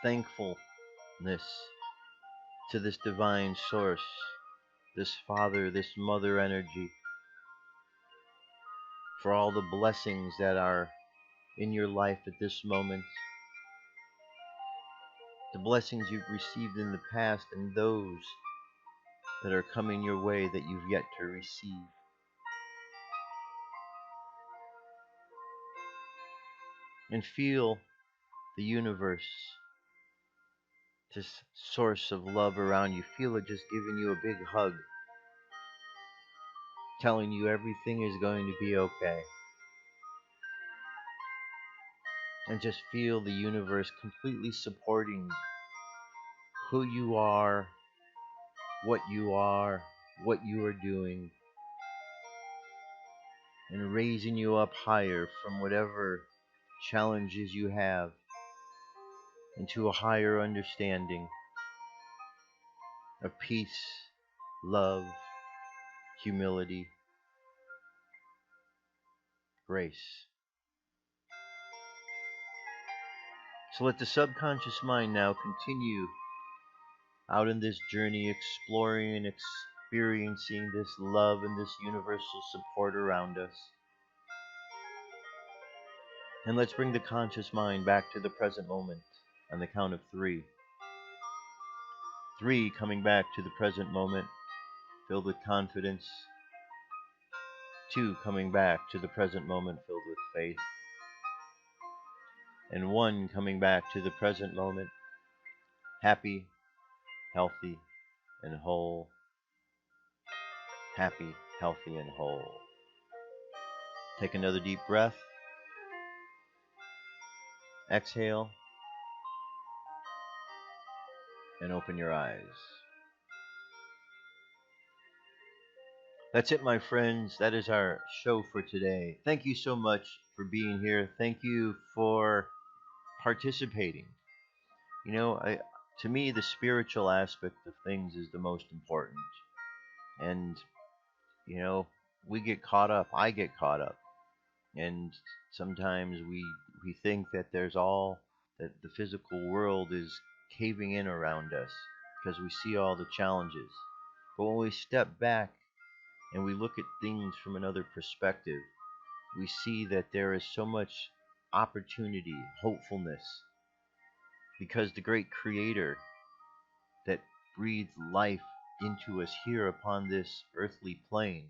thankfulness to this divine source, this Father, this Mother energy, for all the blessings that are in your life at this moment, the blessings you've received in the past, and those that are coming your way that you've yet to receive. And feel the universe, this source of love around you. Feel it just giving you a big hug, telling you everything is going to be okay. And just feel the universe completely supporting who you are, what you are, what you are doing, and raising you up higher from whatever challenges you have into a higher understanding of peace, love, humility, grace. So let the subconscious mind now continue out in this journey, exploring and experiencing this love and this universal support around us. And let's bring the conscious mind back to the present moment on the count of 3. 3, coming back to the present moment, filled with confidence. 2, coming back to the present moment, filled with faith. And 1, coming back to the present moment, happy, healthy, and whole. Happy, healthy, and whole. Take another deep breath. Exhale. And open your eyes. That's it, my friends. That is our show for today. Thank you so much for being here. Thank you for participating. You know, to me, the spiritual aspect of things is the most important. And, you know, we get caught up. I get caught up. And sometimes we think that that the physical world is caving in around us because we see all the challenges. But when we step back and we look at things from another perspective, we see that there is so much opportunity, hopefulness, because the great creator that breathed life into us here upon this earthly plane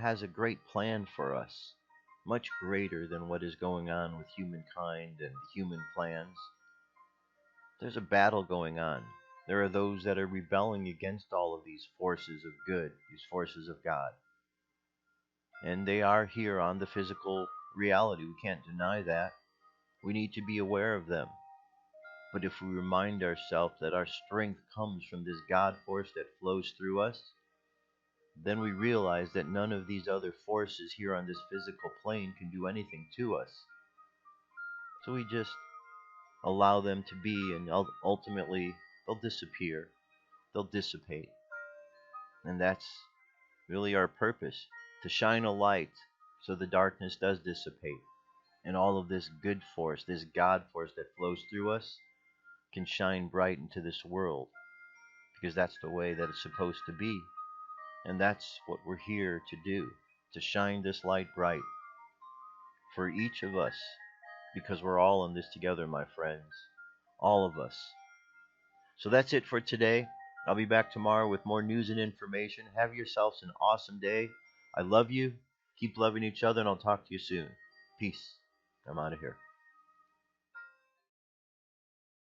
has a great plan for us, much greater than what is going on with humankind and human plans. There's a battle going on. There are those that are rebelling against all of these forces of good, these forces of God. And they are here on the physical reality. We can't deny that. We need to be aware of them. But if we remind ourselves that our strength comes from this God force that flows through us, then we realize that none of these other forces here on this physical plane can do anything to us. So we just allow them to be, and ultimately they'll disappear, they'll dissipate. And that's really our purpose, to shine a light so the darkness does dissipate. And all of this good force, this God force that flows through us, can shine bright into this world. Because that's the way that it's supposed to be. And that's what we're here to do, to shine this light bright for each of us, because we're all in this together, my friends. All of us. So that's it for today. I'll be back tomorrow with more news and information. Have yourselves an awesome day. I love you. Keep loving each other, and I'll talk to you soon. Peace. I'm out of here.